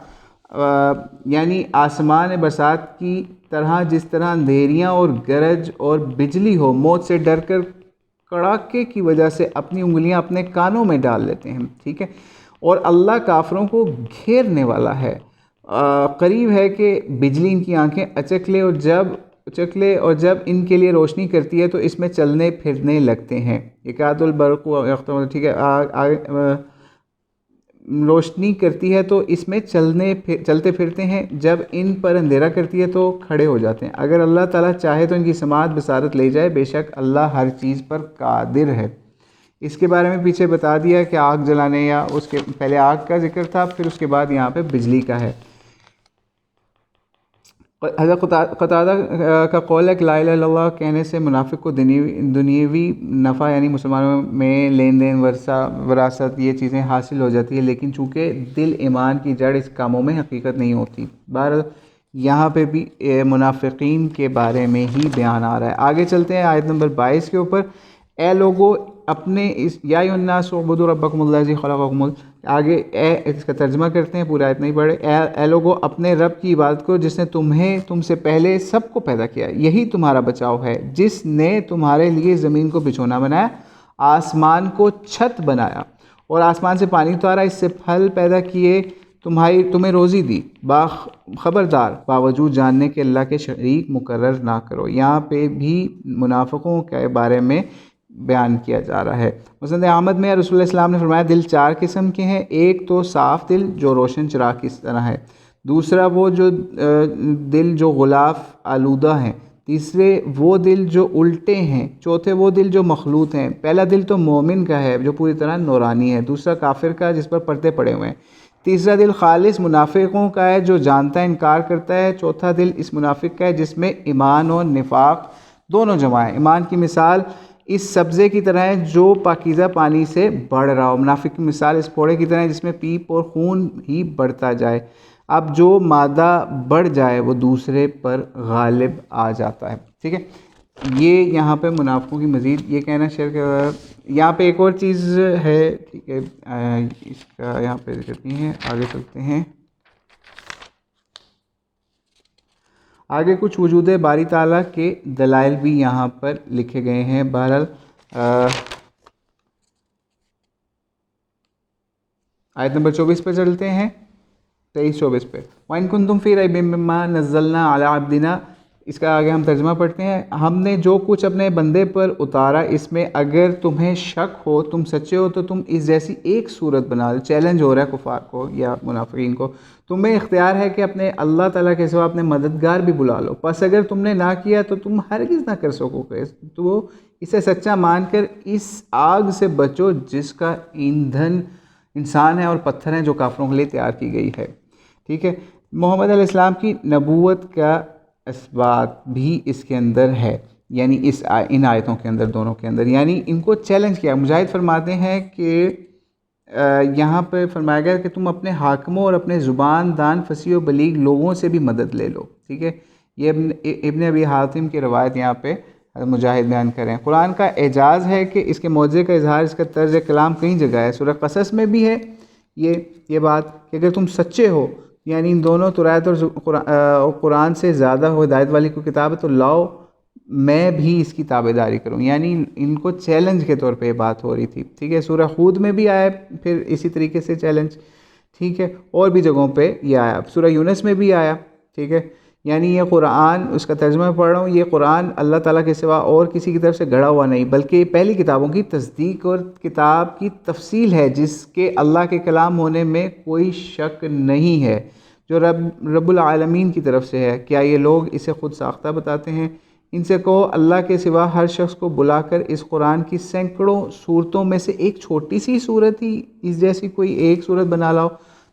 Speaker 1: یعنی آسمان برسات کی طرح، جس طرح اندھیریاں اور گرج اور بجلی ہو، موت سے ڈر کر کڑاکے کی وجہ سے اپنی انگلیاں اپنے کانوں میں ڈال لیتے ہیں، ٹھیک ہے۔ اور اللہ کافروں کو گھیرنے والا ہے، قریب ہے کہ بجلی ان کی آنکھیں اچک لے اور جب ان کے لیے روشنی کرتی ہے تو اس میں چلنے پھرنے لگتے ہیں، یکاد البرق، ٹھیک ہے، روشنی کرتی ہے تو اس میں چلتے پھرتے ہیں، جب ان پر اندھیرا کرتی ہے تو کھڑے ہو جاتے ہیں۔ اگر اللہ تعالیٰ چاہے تو ان کی سماعت بصارت لے جائے، بے شک اللہ ہر چیز پر قادر ہے۔ اس کے بارے میں پیچھے بتا دیا کہ آگ جلانے، یا اس کے پہلے آگ کا ذکر تھا، پھر اس کے بعد یہاں پہ بجلی کا ہے۔ حضرت قتادہ کا قول ہے کہ لا الہ الا اللہ کہنے سے منافق کو دنیوی نفع یعنی مسلمانوں میں لین دین، وراثت، یہ چیزیں حاصل ہو جاتی ہے، لیکن چونکہ دل ایمان کی جڑ اس کاموں میں حقیقت نہیں ہوتی۔ بہرحال یہاں پہ بھی منافقین کے بارے میں ہی بیان آ رہا ہے۔ آگے چلتے ہیں آیت نمبر 22 کے اوپر۔ اے لوگو اپنے اس یا ایھا الناس اعبدوا ربکم الذی خلقکم، آگے اس کا ترجمہ کرتے ہیں، پورا آیت نہیں پڑھے، اے لوگو اپنے رب کی عبادت کرو جس نے تم سے پہلے سب کو پیدا کیا، یہی تمہارا بچاؤ ہے، جس نے تمہارے لیے زمین کو بچھونا بنایا، آسمان کو چھت بنایا اور آسمان سے پانی اتارا، اس سے پھل پیدا کیے، تمہیں روزی دی، خبردار باوجود جاننے کے اللہ کے شریک مقرر نہ کرو۔ یہاں پہ بھی منافقوں کے بارے میں بیان کیا جا رہا ہے۔ مسند احمد میں رسول اللہ السلام نے فرمایا دل 4 قسم کے ہیں، ایک تو صاف دل جو روشن چراغ کی طرح ہے، دوسرا وہ جو دل جو غلاف آلودہ ہیں، تیسرے وہ دل جو الٹے ہیں، چوتھے وہ دل جو مخلوط ہیں۔ پہلا دل تو مومن کا ہے جو پوری طرح نورانی ہے، دوسرا کافر کا جس پر پردے پڑے ہوئے ہیں، تیسرا دل خالص منافقوں کا ہے جو جانتا ہے انکار کرتا ہے، چوتھا دل اس منافق کا ہے جس میں ایمان اور نفاق دونوں جمع ہیں۔ ایمان کی مثال اس سبزے کی طرح ہے جو پاکیزہ پانی سے بڑھ رہا ہو، منافق کی مثال اس پھوڑے کی طرح ہے جس میں پیپ اور خون ہی بڑھتا جائے، اب جو مادہ بڑھ جائے وہ دوسرے پر غالب آ جاتا ہے۔ ٹھیک ہے، یہ یہاں پہ منافقوں کی مزید یہ کہنا شیئر کر، یہاں پہ ایک اور چیز ہے، ٹھیک ہے، اس کا یہاں پہ ذکر نہیں ہے، آگے چلتے ہیں۔ آگے کچھ وجود باری تعالیٰ کے دلائل بھی یہاں پر لکھے گئے ہیں۔ بہرحال آیت نمبر 24 پہ چلتے ہیں، 23-24 پہ۔ وَإِن كُنتُمْ فِي رَيْبٍ مِّمَّا نَزَّلْنَا عَلَىٰ عَبْدِنَا، اس کا آگے ہم ترجمہ پڑھتے ہیں، ہم نے جو کچھ اپنے بندے پر اتارا اس میں اگر تمہیں شک ہو، تم سچے ہو تو تم اس جیسی ایک صورت بنا لو۔ چیلنج ہو رہا ہے کفار کو یا منافقین کو، تمہیں اختیار ہے کہ اپنے اللہ تعالیٰ کے سوا اپنے مددگار بھی بلا لو، پس اگر تم نے نہ کیا تو تم ہرگز نہ کر سکو گے، تو اسے سچا مان کر اس آگ سے بچو جس کا ایندھن انسان ہے اور پتھر ہیں جو کافروں کے لیے تیار کی گئی ہے۔ ٹھیک ہے، محمد علیہ السلام کی نبوت کا اثبات بھی اس کے اندر ہے، یعنی ان آیتوں کے اندر، دونوں کے اندر، یعنی ان کو چیلنج کیا۔ مجاہد فرماتے ہیں کہ یہاں پہ فرمایا گیا کہ تم اپنے حاکموں اور اپنے زبان دان فصیح و بلیغ لوگوں سے بھی مدد لے لو۔ ٹھیک ہے، یہ ابن ابی حاتم کی روایت یہاں پہ مجاہد بیان کریں۔ قرآن کا اعجاز ہے کہ اس کے معجزے کا اظہار، اس کا طرز کلام کئی جگہ ہے، سورہ قصص میں بھی ہے یہ بات کہ اگر تم سچے ہو، یعنی ان دونوں تورات اور قرآن سے زیادہ ہدایت والی کوئی کتاب ہے تو لاؤ، میں بھی اس کی تابعداری کروں، یعنی ان کو چیلنج کے طور پہ یہ بات ہو رہی تھی۔ ٹھیک ہے، سورہ ہود میں بھی آیا پھر اسی طریقے سے چیلنج، ٹھیک ہے، اور بھی جگہوں پہ یہ آیا، سورہ یونس میں بھی آیا۔ ٹھیک ہے، یعنی یہ قرآن، اس کا ترجمہ پڑھ رہا ہوں، یہ قرآن اللہ تعالیٰ کے سوا اور کسی کی طرف سے گھڑا ہوا نہیں، بلکہ یہ پہلی کتابوں کی تصدیق اور کتاب کی تفصیل ہے جس کے اللہ کے کلام ہونے میں کوئی شک نہیں ہے، جو رب العالمین کی طرف سے ہے۔ کیا یہ لوگ اسے خود ساختہ بتاتے ہیں؟ ان سے کہو اللہ کے سوا ہر شخص کو بلا کر اس قرآن کی سینکڑوں صورتوں میں سے ایک چھوٹی سی صورت ہی اس جیسی کوئی ایک صورت بنا لاؤ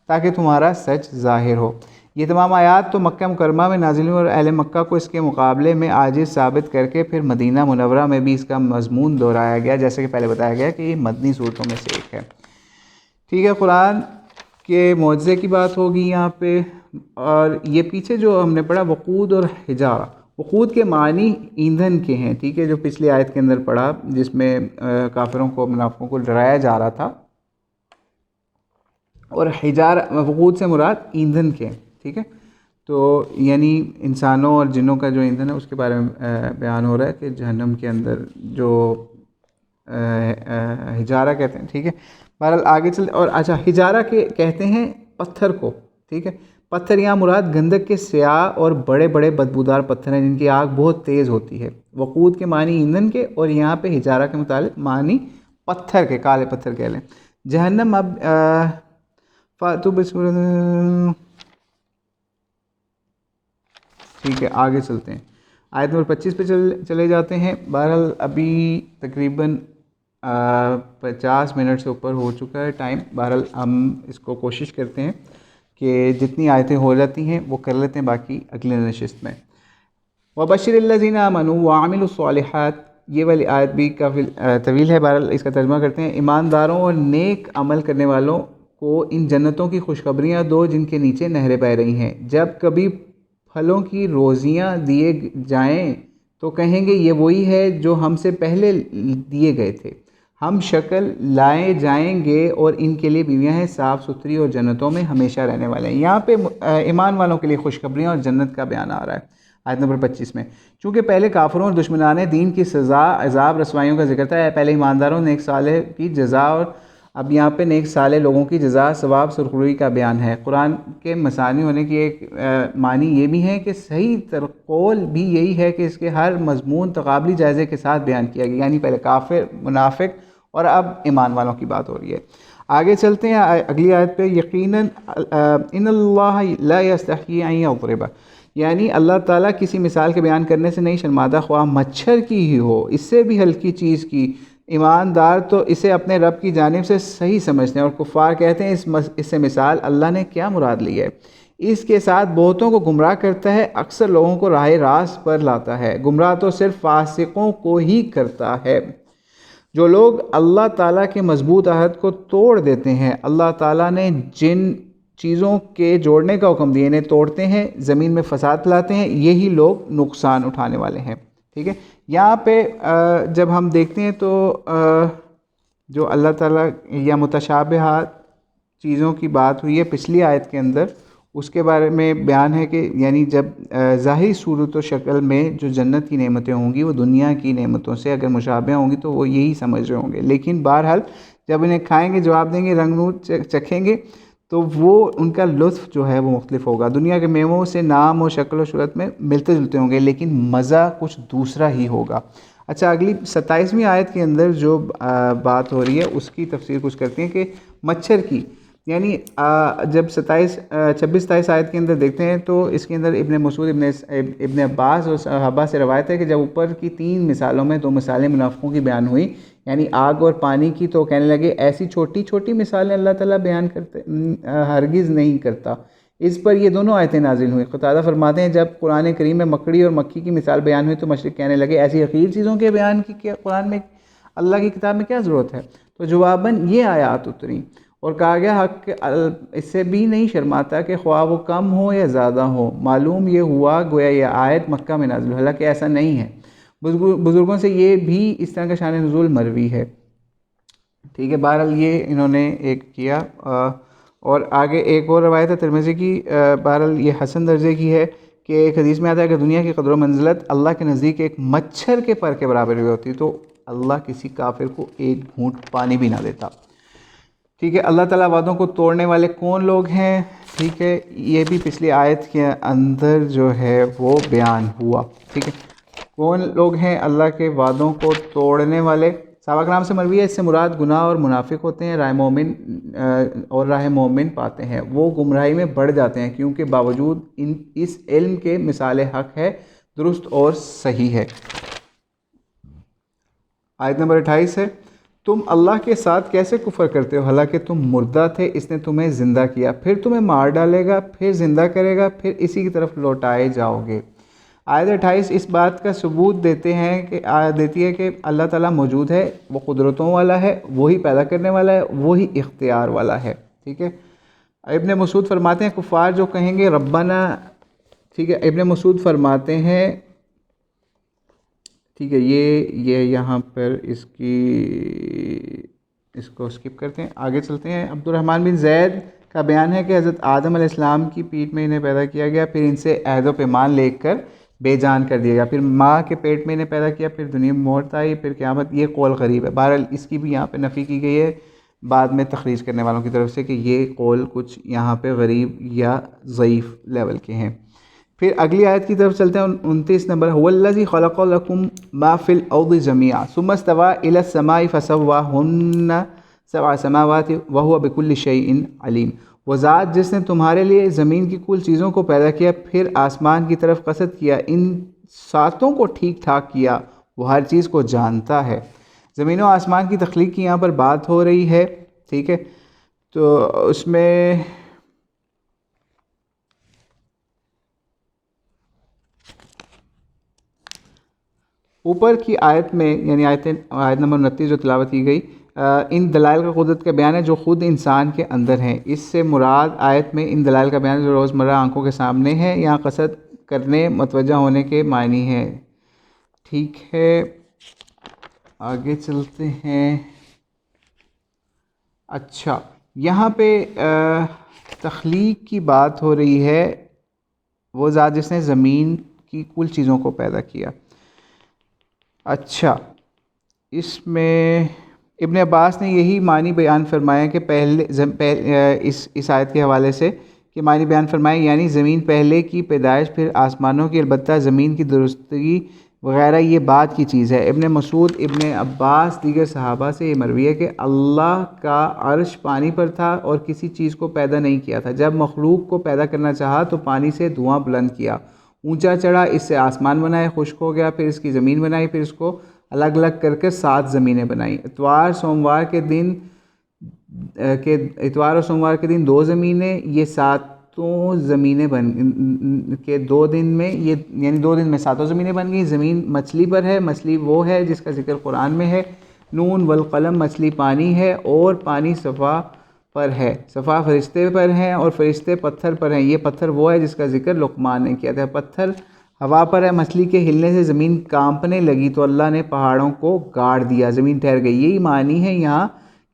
Speaker 1: تاکہ تمہارا سچ ظاہر ہو۔ یہ تمام آیات تو مکہ مکرمہ میں نازل ہوئی اور اہل مکہ کو اس کے مقابلے میں عاجز ثابت کر کے پھر مدینہ منورہ میں بھی اس کا مضمون دہرایا گیا، جیسے کہ پہلے بتایا گیا کہ یہ مدنی صورتوں میں سے ایک ہے۔ ٹھیک ہے، قرآن کے معجزے کی بات ہوگی یہاں پہ، اور یہ پیچھے جو ہم نے پڑھا وقود اور حجارہ، وقود کے معنی ایندھن کے ہیں، ٹھیک ہے، جو پچھلی آیت کے اندر پڑھا جس میں کافروں کو، منافقوں کو ڈرایا جا رہا تھا، اور وقود سے مراد ایندھن کے، ٹھیک ہے، تو یعنی انسانوں اور جنوں کا جو ایندھن ہے اس کے بارے میں بیان ہو رہا ہے کہ جہنم کے اندر جو حجارہ کہتے ہیں، ٹھیک ہے۔ بہرحال آگے چل، اور اچھا، حجارہ کے کہتے ہیں پتھر کو، ٹھیک ہے، پتھر یہاں مراد گندک کے سیاہ اور بڑے بڑے بدبودار پتھر ہیں جن کی آگ بہت تیز ہوتی ہے۔ وقود کے معنی ایندھن کے، اور یہاں پہ حجارہ کے متعلق معنی پتھر کے، کالے پتھر کہہ لیں۔ جہنم، اب فاتو بسورۃ، ٹھیک ہے، آگے چلتے ہیں، آیت نمبر 25 پہ چلے جاتے ہیں۔ بہرحال ابھی تقریباً 50 منٹ سے اوپر ہو چکا ہے ٹائم، بہرحال ہم اس کو کوشش کرتے ہیں کہ جتنی آیتیں ہو جاتی ہیں وہ کر لیتے ہیں، باقی اگلے نشست میں۔ وَبَشِّرِ الَّذِينَ آمَنُوا وَعَمِلُوا الصَّالِحَاتِ، یہ والی آیت بھی کافی طویل ہے، بہرحال اس کا ترجمہ کرتے ہیں۔ ایمانداروں اور نیک عمل کرنے والوں کو ان جنتوں کی خوشخبریاں دو جن کے نیچے نہریں بہہ رہی ہیں، جب کبھی پھلوں کی روزیاں دیے جائیں تو کہیں گے یہ وہی ہے جو ہم سے پہلے دیے گئے تھے، ہم شکل لائے جائیں گے اور ان کے لیے بیویاں ہیں صاف ستھری اور جنتوں میں ہمیشہ رہنے والے ہیں۔ یہاں پہ ایمان والوں کے لیے خوشخبریاں اور جنت کا بیان آ رہا ہے آیت نمبر 25 میں۔ چونکہ پہلے کافروں اور دشمنان دین کی سزا عذاب رسوائیوں کا ذکر تھا، پہلے ایمانداروں نیک صالح کی جزا، اور اب یہاں پہ نیک صالح لوگوں کی جزا ثواب سرخروئی کا بیان ہے۔ قرآن کے مثانی ہونے کی ایک معنی یہ بھی ہے کہ صحیح قول بھی یہی ہے کہ اس کے ہر مضمون تقابلی جائزے کے ساتھ بیان کیا گیا، یعنی پہلے کافر، منافق، اور اب ایمان والوں کی بات ہو رہی ہے۔ آگے چلتے ہیں اگلی آیت پہ۔ یقیناً ان اللہ لا یستحیی ان یضرب، یعنی اللہ تعالیٰ کسی مثال کے بیان کرنے سے نہیں شرماتا، خواہ مچھر کی ہی ہو، اس سے بھی ہلکی چیز کی۔ ایماندار تو اسے اپنے رب کی جانب سے صحیح سمجھتے ہیں، اور کفار کہتے ہیں اس سے مثال اللہ نے کیا مراد لی ہے۔ اس کے ساتھ بہتوں کو گمراہ کرتا ہے، اکثر لوگوں کو راہ راست پر لاتا ہے۔ گمراہ تو صرف فاسقوں کو ہی کرتا ہے۔ جو لوگ اللہ تعالیٰ کے مضبوط عہد کو توڑ دیتے ہیں، اللہ تعالیٰ نے جن چیزوں کے جوڑنے کا حکم دیے انہیں توڑتے ہیں، زمین میں فساد لاتے ہیں، یہی لوگ نقصان اٹھانے والے ہیں۔ ٹھیک ہے، یہاں پہ جب ہم دیکھتے ہیں تو جو اللہ تعالیٰ یا متشابہات چیزوں کی بات ہوئی ہے پچھلی آیت کے اندر، اس کے بارے میں بیان ہے کہ یعنی جب ظاہری صورت و شکل میں جو جنت کی نعمتیں ہوں گی وہ دنیا کی نعمتوں سے اگر مشابہ ہوں گی تو وہ یہی سمجھ رہے ہوں گے، لیکن بہرحال جب انہیں کھائیں گے، جواب دیں گے، رنگ نور چکھیں گے، تو وہ ان کا لطف جو ہے وہ مختلف ہوگا۔ دنیا کے میووں سے نام و شکل و صورت میں ملتے جلتے ہوں گے، لیکن مزہ کچھ دوسرا ہی ہوگا۔ اچھا، اگلی 27ویں آیت کے اندر جو بات ہو رہی ہے اس کی تفسیر کچھ کرتے ہیں کہ مچھر کی، یعنی جب 26-27 آیت کے اندر دیکھتے ہیں تو اس کے اندر ابن مسعود، ابن عباس اور صحابہ سے روایت ہے کہ جب اوپر کی 3 مثالوں میں 2 مثالیں منافقوں کی بیان ہوئی، یعنی آگ اور پانی کی، تو کہنے لگے ایسی چھوٹی چھوٹی مثالیں اللہ تعالیٰ بیان کرتے ہرگز نہیں کرتا۔ اس پر یہ دونوں آیتیں نازل ہوئیں۔ قتادہ فرماتے ہیں جب قرآن کریم میں مکڑی اور مکھی کی مثال بیان ہوئی تو مشرک کہنے لگے ایسی حقیر چیزوں کے بیان کی کیا قرآن میں، اللہ کی کتاب میں کیا ضرورت ہے؟ تو جواباً یہ آیات اتری اور کہا گیا حق اس سے بھی نہیں شرماتا کہ خواہ وہ کم ہو یا زیادہ ہو۔ معلوم یہ ہوا گویا یہ آیت مکہ میں نازل، حالانکہ ایسا نہیں ہے۔ بزرگوں سے یہ بھی اس طرح کا شان نزول مروی ہے۔ ٹھیک ہے، بہرحال یہ انہوں نے ایک کیا، اور آگے ایک اور روایت ہے ترمذی کی، بہرحال یہ حسن درجے کی ہے، کہ ایک حدیث میں آتا ہے کہ دنیا کی قدر و منزلت اللہ کے نزدیک ایک مچھر کے پر کے برابر بھی ہوتی، تو اللہ کسی کافر کو ایک گھونٹ پانی بھی نہ دیتا۔ ٹھیک ہے، اللہ تعالیٰ وعدوں کو توڑنے والے کون لوگ ہیں؟ ٹھیک ہے، یہ بھی پچھلی آیت کے اندر جو ہے وہ بیان ہوا۔ ٹھیک ہے، کون لوگ ہیں اللہ کے وعدوں کو توڑنے والے؟ صحابہ کرام سے مروی ہے، اس سے مراد گناہ اور منافق ہوتے ہیں، راہ مومن پاتے ہیں، وہ گمراہی میں بڑھ جاتے ہیں کیونکہ باوجود اس علم کے مثال حق ہے، درست اور صحیح ہے۔ آیت نمبر 28 ہے، تم اللہ کے ساتھ کیسے کفر کرتے ہو حالانکہ تم مردہ تھے، اس نے تمہیں زندہ کیا، پھر تمہیں مار ڈالے گا، پھر زندہ کرے گا، پھر اسی کی طرف لوٹائے جاؤ گے۔ آیت 28 اس بات کا ثبوت دیتی ہے کہ اللہ تعالیٰ موجود ہے، وہ قدرتوں والا ہے، وہی پیدا کرنے والا ہے، وہی اختیار والا ہے۔ ٹھیک ہے، ابن مسعود فرماتے ہیں کفار جو کہیں گے ربنا، ٹھیک ہے، ابن مسعود فرماتے ہیں، ٹھیک ہے، یہ یہاں پر اس کو سکپ کرتے ہیں، آگے چلتے ہیں۔ عبد الرحمن بن زید کا بیان ہے کہ حضرت آدم علیہ السلام کی پیٹ میں انہیں پیدا کیا گیا، پھر ان سے عہد و پیمان لے کر بے جان کر دیا گیا، پھر ماں کے پیٹ میں انہیں پیدا کیا، پھر دنیا میں موت آئی، پھر قیامت۔ یہ قول غریب ہے، بہرحال اس کی بھی یہاں پہ نفی کی گئی ہے بعد میں تخریج کرنے والوں کی طرف سے کہ یہ قول کچھ یہاں پہ غریب یا ضعیف لیول کے ہیں۔ پھر اگلی آیت کی طرف چلتے ہیں، 29 نمبر، هو الذی خلق لکم ما فی الارض جميعا ثم استوى الى السماء فسواهن 7 سماوات وهو بكل شیء علیم۔ وہ ذات جس نے تمہارے لیے زمین کی کل چیزوں کو پیدا کیا، پھر آسمان کی طرف قصد کیا، ان ساتوں کو ٹھیک ٹھاک کیا، وہ ہر چیز کو جانتا ہے۔ زمین و آسمان کی تخلیق کی یہاں پر بات ہو رہی ہے، ٹھیک ہے، تو اس میں اوپر کی آیت میں یعنی آیت نمبر 29 جو تلاوت کی گئی، ان دلائل کا قدرت کا بیان ہے جو خود انسان کے اندر ہیں۔ اس سے مراد آیت میں ان دلائل کا بیان جو روزمرہ آنکھوں کے سامنے ہے، یہاں قصد کرنے، متوجہ ہونے کے معنی ہے۔ ٹھیک ہے، آگے چلتے ہیں۔ اچھا، یہاں پہ تخلیق کی بات ہو رہی ہے، وہ ذات جس نے زمین کی کل چیزوں کو پیدا کیا. اچھا، اس میں ابن عباس نے یہی معنی بیان فرمایا کہ اس آیت کے حوالے سے کہ معنی بیان فرمایا، یعنی زمین پہلے کی پیدائش پھر آسمانوں کی، البتہ زمین کی درستگی وغیرہ یہ بعد کی چیز ہے. ابن مسعود، ابن عباس، دیگر صحابہ سے یہ مروی ہے کہ اللہ کا عرش پانی پر تھا اور کسی چیز کو پیدا نہیں کیا تھا. جب مخلوق کو پیدا کرنا چاہا تو پانی سے دھواں بلند کیا، اونچا چڑھا، اس سے آسمان بنائے، خشک ہو گیا، پھر اس کی زمین بنائی، پھر اس کو الگ الگ کر کے 7 زمینیں بنائیں. اتوار اور سوموار کے دن 2 زمینیں، یہ 7 زمینیں بن کے 2 دن میں، یہ یعنی 2 دن میں 7 زمینیں بن گئیں. زمین مچھلی پر ہے، مچھلی وہ ہے جس کا ذکر قرآن میں ہے. نون والقلم، مچھلی پانی ہے اور پانی صفا پر ہے، صفا فرشتے پر ہیں اور فرشتے پتھر پر ہیں، یہ پتھر وہ ہے جس کا ذکر لقمان نے کیا تھا. پتھر ہوا پر ہے، مچھلی کے ہلنے سے زمین کانپنے لگی تو اللہ نے پہاڑوں کو گاڑ دیا، زمین ٹھہر گئی. یہی معنی ہے یہاں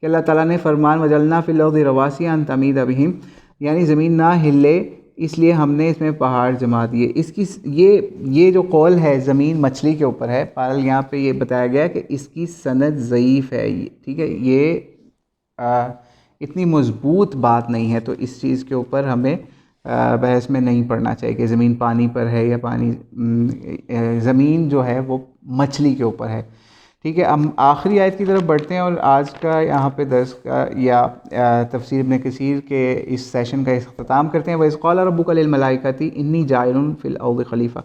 Speaker 1: کہ اللہ تعالیٰ نے فرمان وجلنا فی الارض رواسیا ان تمید بہم، یعنی زمین نہ ہلے اس لیے ہم نے اس میں پہاڑ جما دیے. اس کی یہ جو قول ہے زمین مچھلی کے اوپر ہے، بہرحال یہاں پہ یہ بتایا گیا کہ اس کی سند ضعیف ہے، ٹھیک ہے، یہ اتنی مضبوط بات نہیں ہے، تو اس چیز کے اوپر ہمیں بحث میں نہیں پڑھنا چاہیے کہ زمین پانی پر ہے یا زمین جو ہے وہ مچھلی کے اوپر ہے. ٹھیک ہے، ہم آخری آیت کی طرف بڑھتے ہیں اور آج کا یہاں پہ درس کا یا تفسیر ابن کثیر کے اس سیشن کا اختتام کرتے ہیں. وَإِذْ قَالَ رَبُّكَ لِلْمَلَائِكَةِ إِنِّي جَاعِلٌ فِي الْأَرْضِ خَلِيفَةً،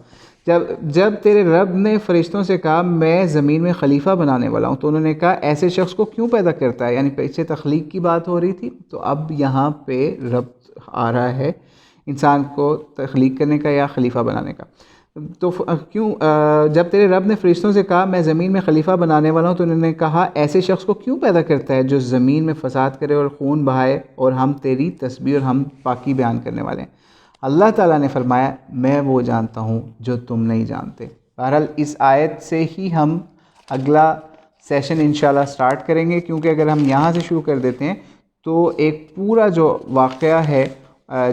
Speaker 1: جب تیرے رب نے فرشتوں سے کہا میں زمین میں خلیفہ بنانے والا ہوں، تو انہوں نے کہا ایسے شخص کو کیوں پیدا کرتا ہے، یعنی پیچھے تخلیق کی بات ہو رہی تھی، تو اب یہاں پہ رب آ رہا ہے انسان کو تخلیق کرنے کا یا خلیفہ بنانے کا. تو کیوں جب تیرے رب نے فرشتوں سے کہا میں زمین میں خلیفہ بنانے والا ہوں، تو انہوں نے کہا ایسے شخص کو کیوں پیدا کرتا ہے جو زمین میں فساد کرے اور خون بہائے، اور ہم تیری تسبیح اور ہم پاکی بیان کرنے والے ہیں. اللہ تعالیٰ نے فرمایا میں وہ جانتا ہوں جو تم نہیں جانتے. بہرحال اس آیت سے ہی ہم اگلا سیشن انشاءاللہ سٹارٹ کریں گے، کیونکہ اگر ہم یہاں سے شروع کر دیتے ہیں تو ایک پورا جو واقعہ ہے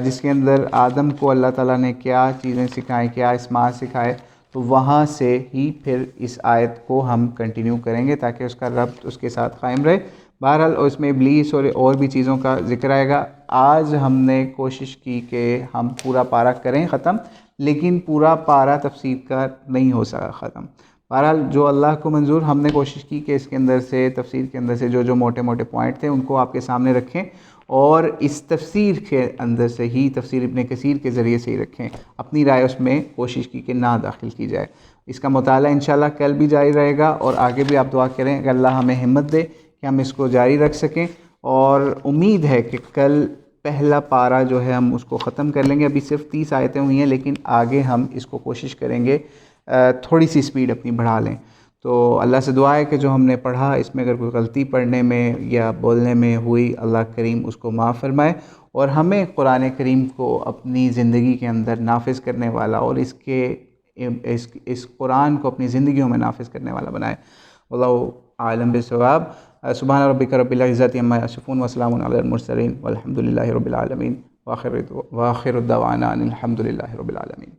Speaker 1: جس کے اندر آدم کو اللہ تعالیٰ نے کیا چیزیں سکھائیں، کیا اسماء سکھائے، تو وہاں سے ہی پھر اس آیت کو ہم کنٹینیو کریں گے تاکہ اس کا ربط اس کے ساتھ قائم رہے. بہرحال اس میں ابلیس اور بھی چیزوں کا ذکر آئے گا. آج ہم نے کوشش کی کہ ہم پورا پارہ کریں ختم، لیکن پورا پارہ تفسیر کا نہیں ہو سکا ختم. بہرحال جو اللہ کو منظور، ہم نے کوشش کی کہ اس کے اندر سے تفسیر کے اندر سے جو موٹے موٹے پوائنٹ تھے ان کو آپ کے سامنے رکھیں، اور اس تفسیر کے اندر سے ہی تفسیر ابن کثیر کے ذریعے سے ہی رکھیں. اپنی رائے اس میں کوشش کی کہ نہ داخل کی جائے. اس کا مطالعہ انشاءاللہ کل بھی جاری رہے گا، اور آگے بھی آپ دعا کریں کہ اللہ ہمیں ہمت دے کہ ہم اس کو جاری رکھ سکیں. اور امید ہے کہ کل پہلا پارہ جو ہے ہم اس کو ختم کر لیں گے. ابھی صرف 30 آیتیں ہوئی ہیں، لیکن آگے ہم اس کو کوشش کریں گے تھوڑی سی سپیڈ اپنی بڑھا لیں. تو اللہ سے دعا ہے کہ جو ہم نے پڑھا اس میں اگر کوئی غلطی پڑھنے میں یا بولنے میں ہوئی، اللہ کریم اس کو معاف فرمائے، اور ہمیں قرآن کریم کو اپنی زندگی کے اندر نافذ کرنے والا اور اس قرآن کو اپنی زندگیوں میں نافذ کرنے والا بنائے. واللہ عالم بالصواب. سبحان ربک رب العزت عما یصفون وسلام علی المرسلین والحمد للہ رب العالمین. وآخر الدعوانا ان الحمد للہ رب العالمین.